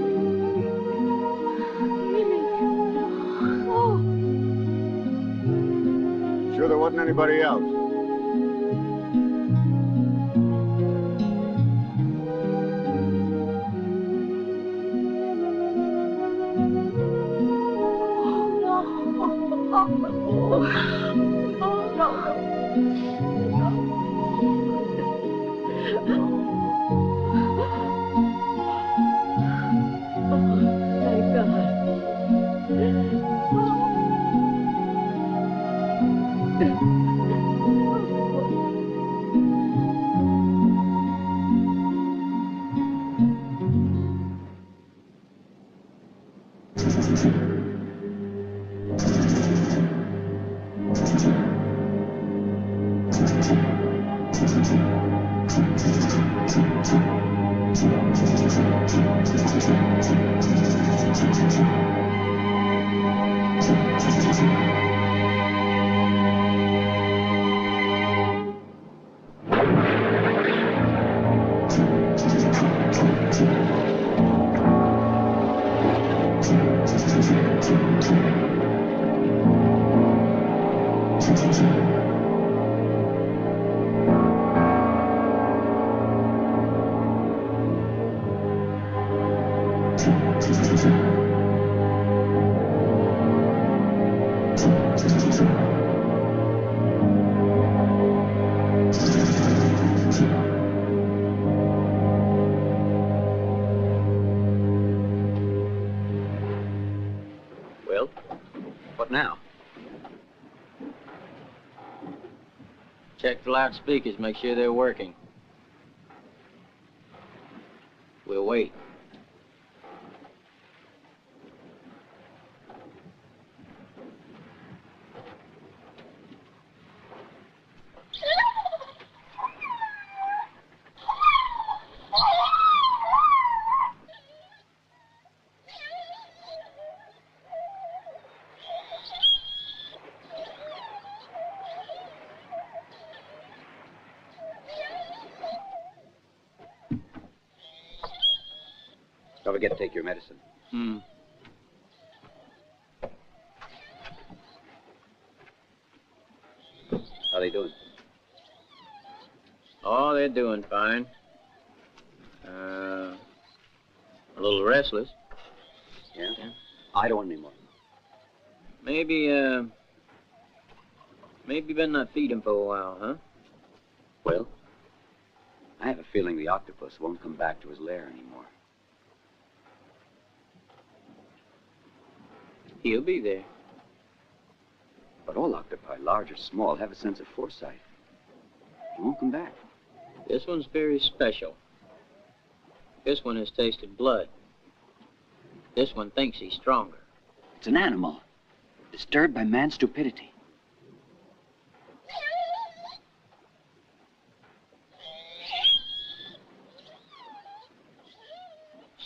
Oh. Sure there wasn't anybody else? Well, what now? Check the loudspeakers, make sure they're working. We'll wait. Don't forget to take your medicine. How they doing? Oh, they're doing fine. A little restless. Yeah? I don't want any more. Maybe better not feed him for a while, huh? Well, I have a feeling the octopus won't come back to his lair anymore. He'll be there. But all octopi, large or small, have a sense of foresight. He won't come back. This one's very special. This one has tasted blood. This one thinks he's stronger. It's an animal, disturbed by man's stupidity.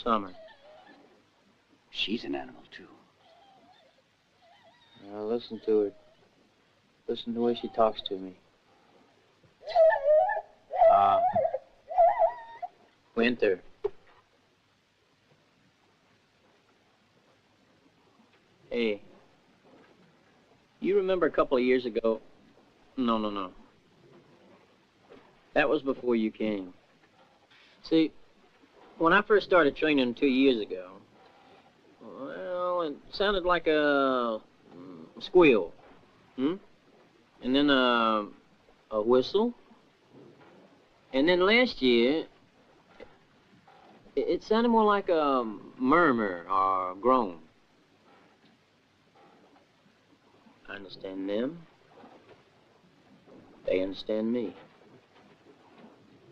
Summer. She's an animal, too. Now listen to her. Listen to the way she talks to me. Winter. Hey, you remember a couple of years ago? No. That was before you came. See, when I first started training 2 years ago, well, it sounded like a squeal. And then a whistle. And then last year, it sounded more like a murmur or a groan. I understand them. They understand me.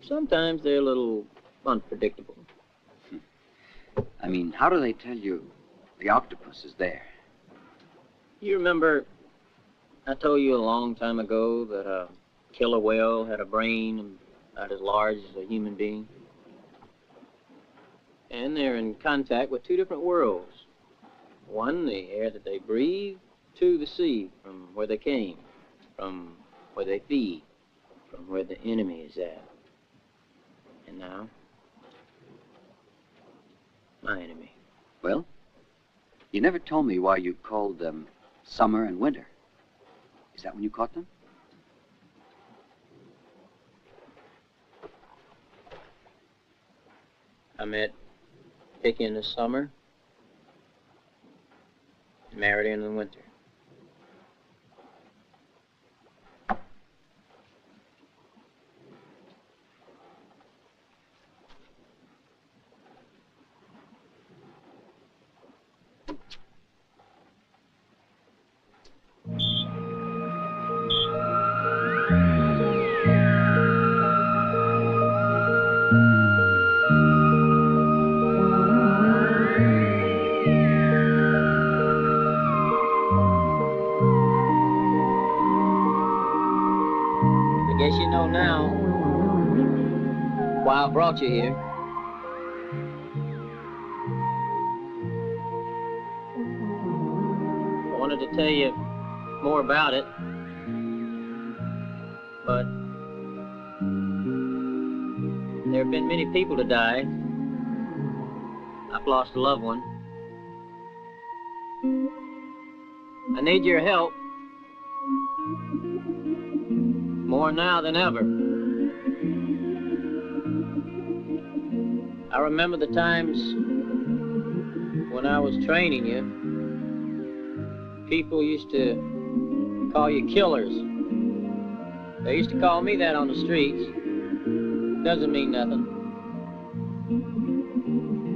Sometimes they're a little unpredictable. I mean, how do they tell you the octopus is there? You remember I told you a long time ago that a killer whale had a brain about as large as a human being? And they're in contact with two different worlds. One, the air that they breathe. Two, the sea, from where they came, from where they feed, from where the enemy is at. And now, my enemy. Well, you never told me why you called them summer and winter. Is that when you caught them? I met Vicky in the summer, married her in the winter. Now, why I brought you here. I wanted to tell you more about it, but there have been many people to die. I've lost a loved one. I need your help. More now than ever. I remember the times when I was training you. People used to call you killers. They used to call me that on the streets. Doesn't mean nothing.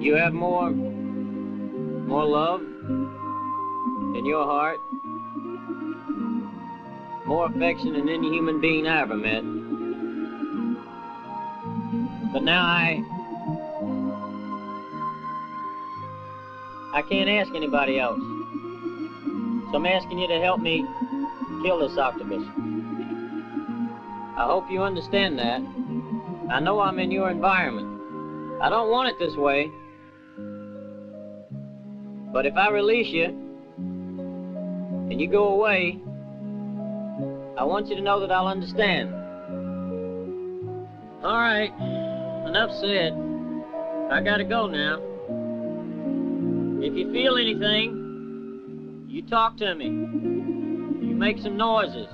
You have more love in your heart, more affection than any human being I ever met. But now I can't ask anybody else. So I'm asking you to help me kill this octopus. I hope you understand that. I know I'm in your environment. I don't want it this way. But if I release you, and you go away, I want you to know that I'll understand. All right, enough said. I gotta go now. If you feel anything, you talk to me. You make some noises.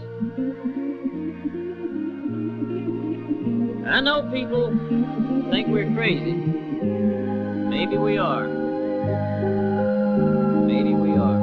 I know people think we're crazy. Maybe we are. Maybe we are.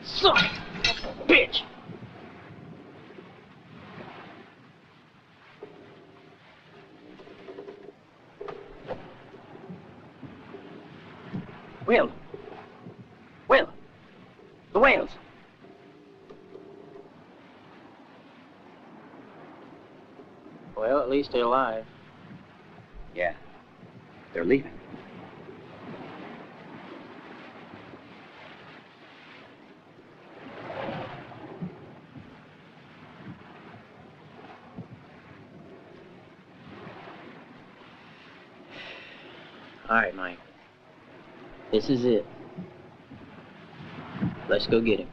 Son of a bitch! Will. Will. The whales. Well, at least they're alive. Yeah. They're leaving. All right, Mike. This is it. Let's go get him.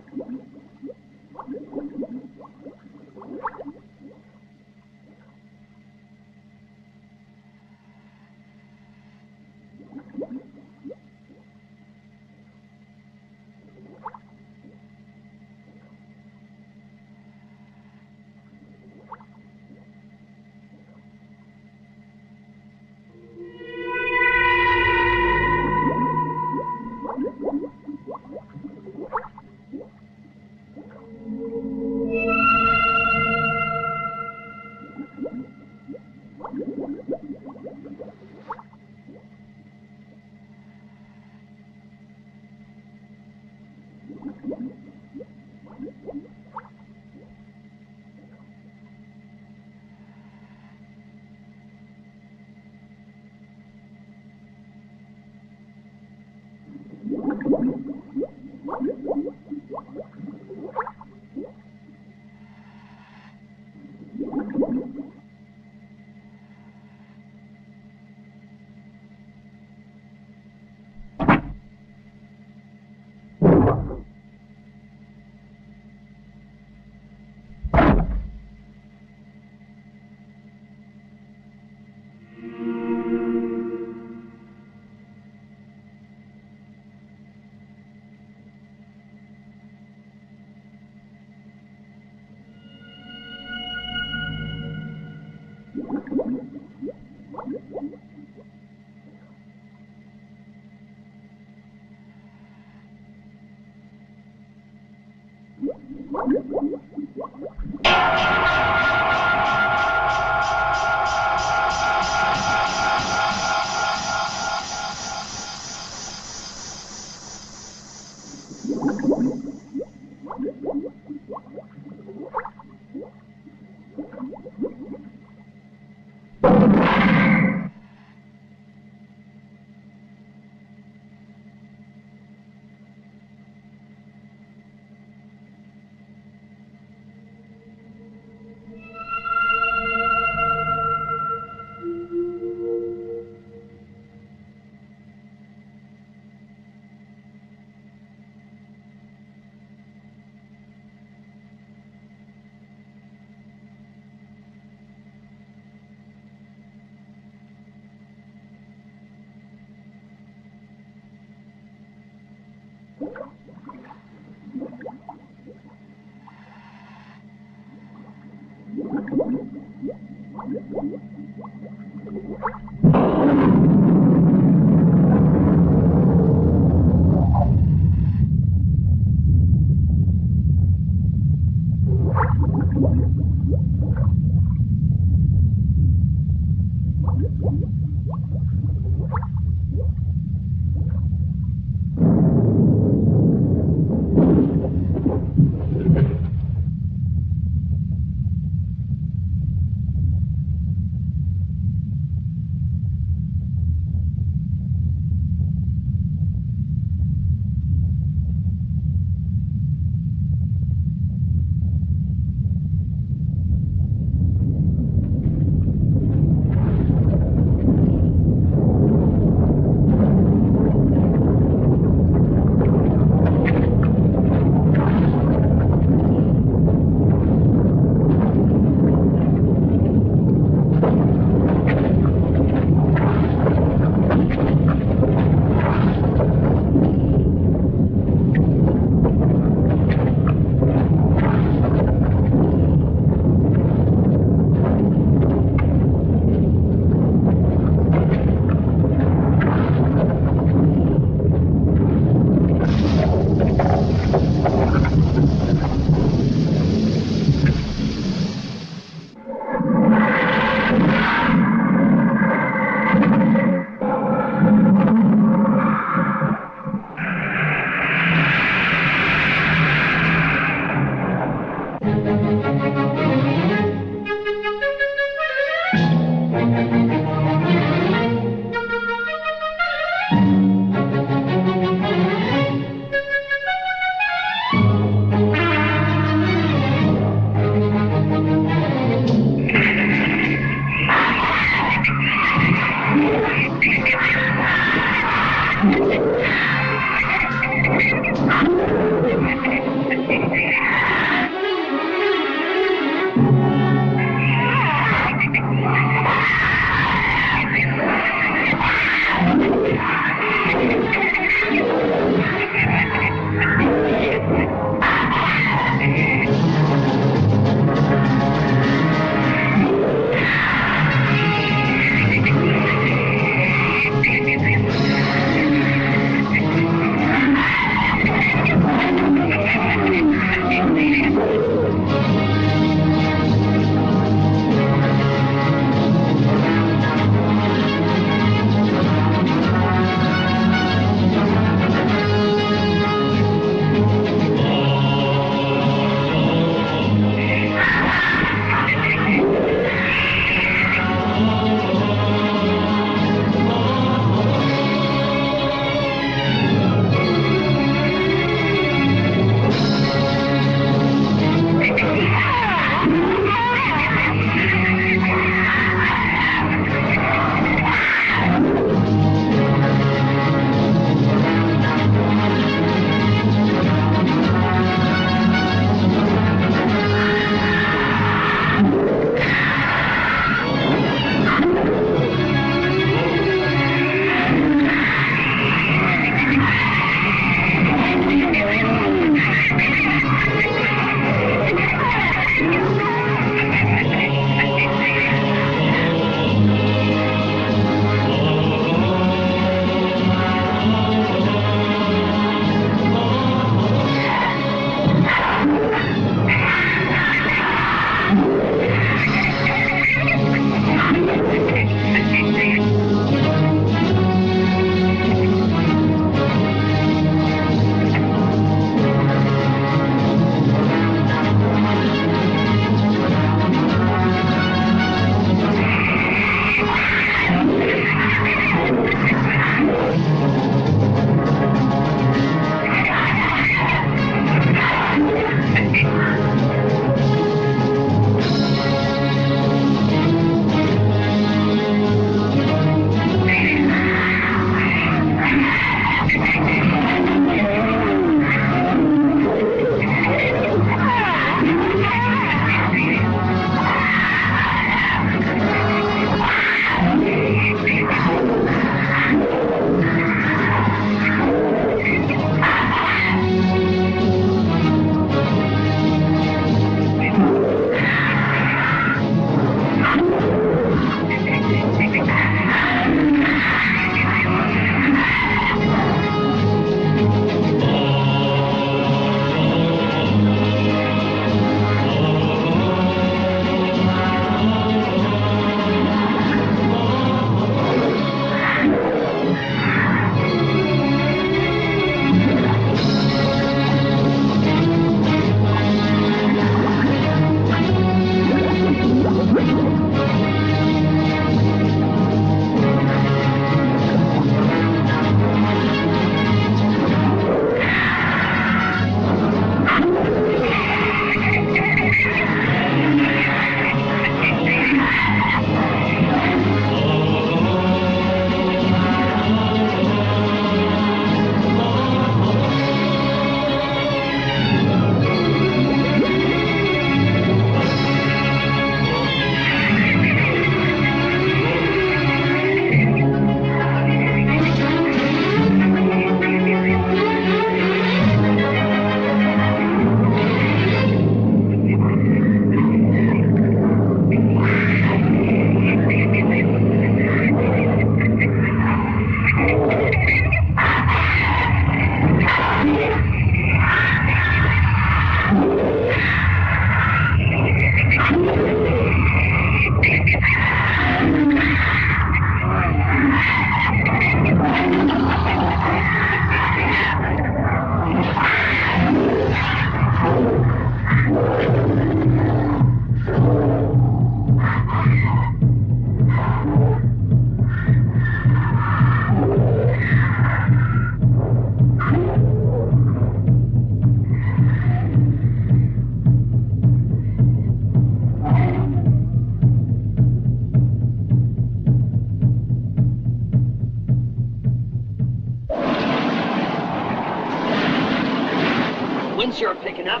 wind's sure picking up.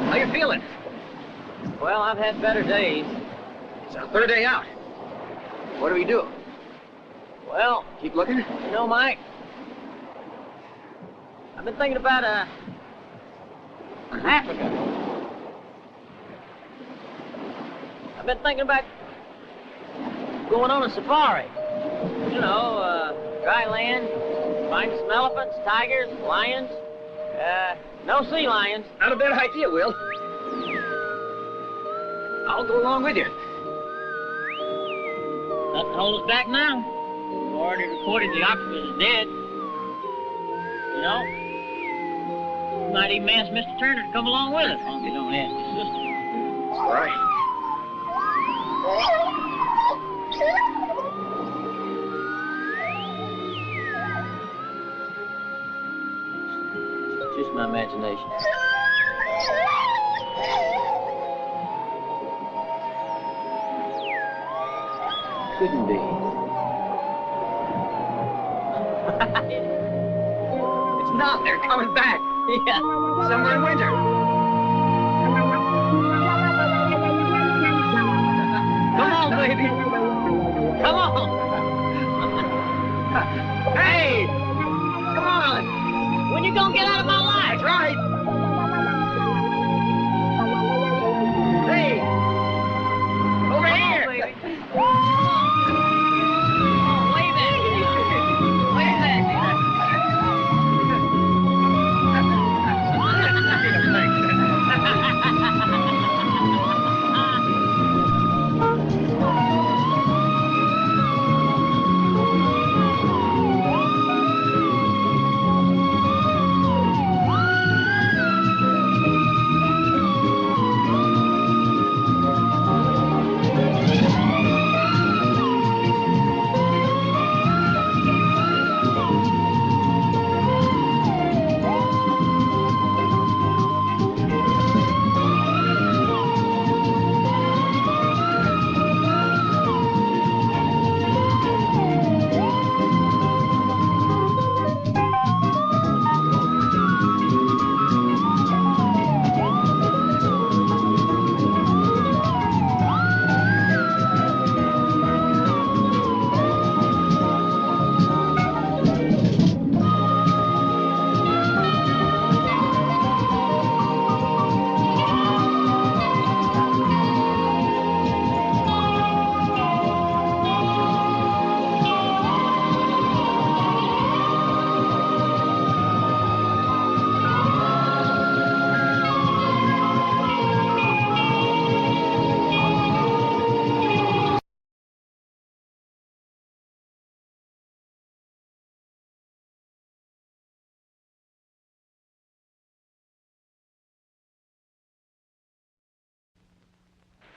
How you feeling? Well, I've had better days. It's our third day out. What do we do? Well, Keep looking? you know, Mike, I've been thinking about Africa. I've been thinking about going on a safari. You know, dry land, find some elephants, tigers, lions. No sea lions. Not a bad idea, Will. I'll go along with you. Nothing hold us back now. We've already reported the octopus is dead. You know? We might even ask Mr. Turner to come along with us, as long as you don't ask his sister. All right. Just my imagination. Couldn't be. It's not. They're coming back. Yeah. Summer and winter. Come on, baby. Come on. Hey! Come on! When you gonna get out of my life? That's right. Hey! Over here! Baby. Wave at me. Wave at me.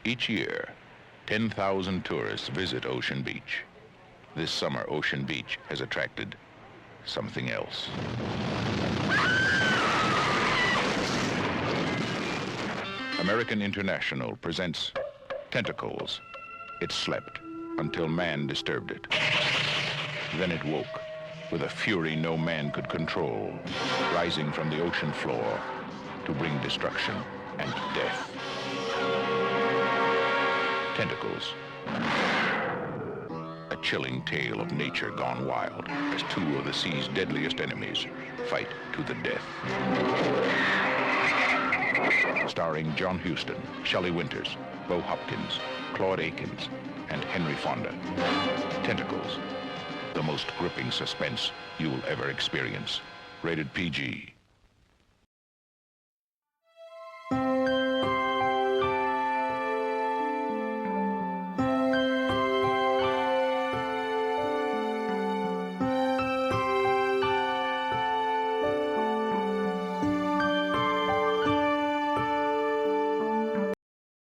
Each year, 10,000 tourists visit Ocean Beach. This summer, Ocean Beach has attracted something else. American International presents Tentacles. It slept until man disturbed it. Then it woke with a fury no man could control, rising from the ocean floor to bring destruction and death. Tentacles. A chilling tale of nature gone wild as two of the sea's deadliest enemies fight to the death. Starring John Huston, Shelley Winters, Bo Hopkins, Claude Akins, and Henry Fonda. Tentacles. The most gripping suspense you will ever experience. Rated PG.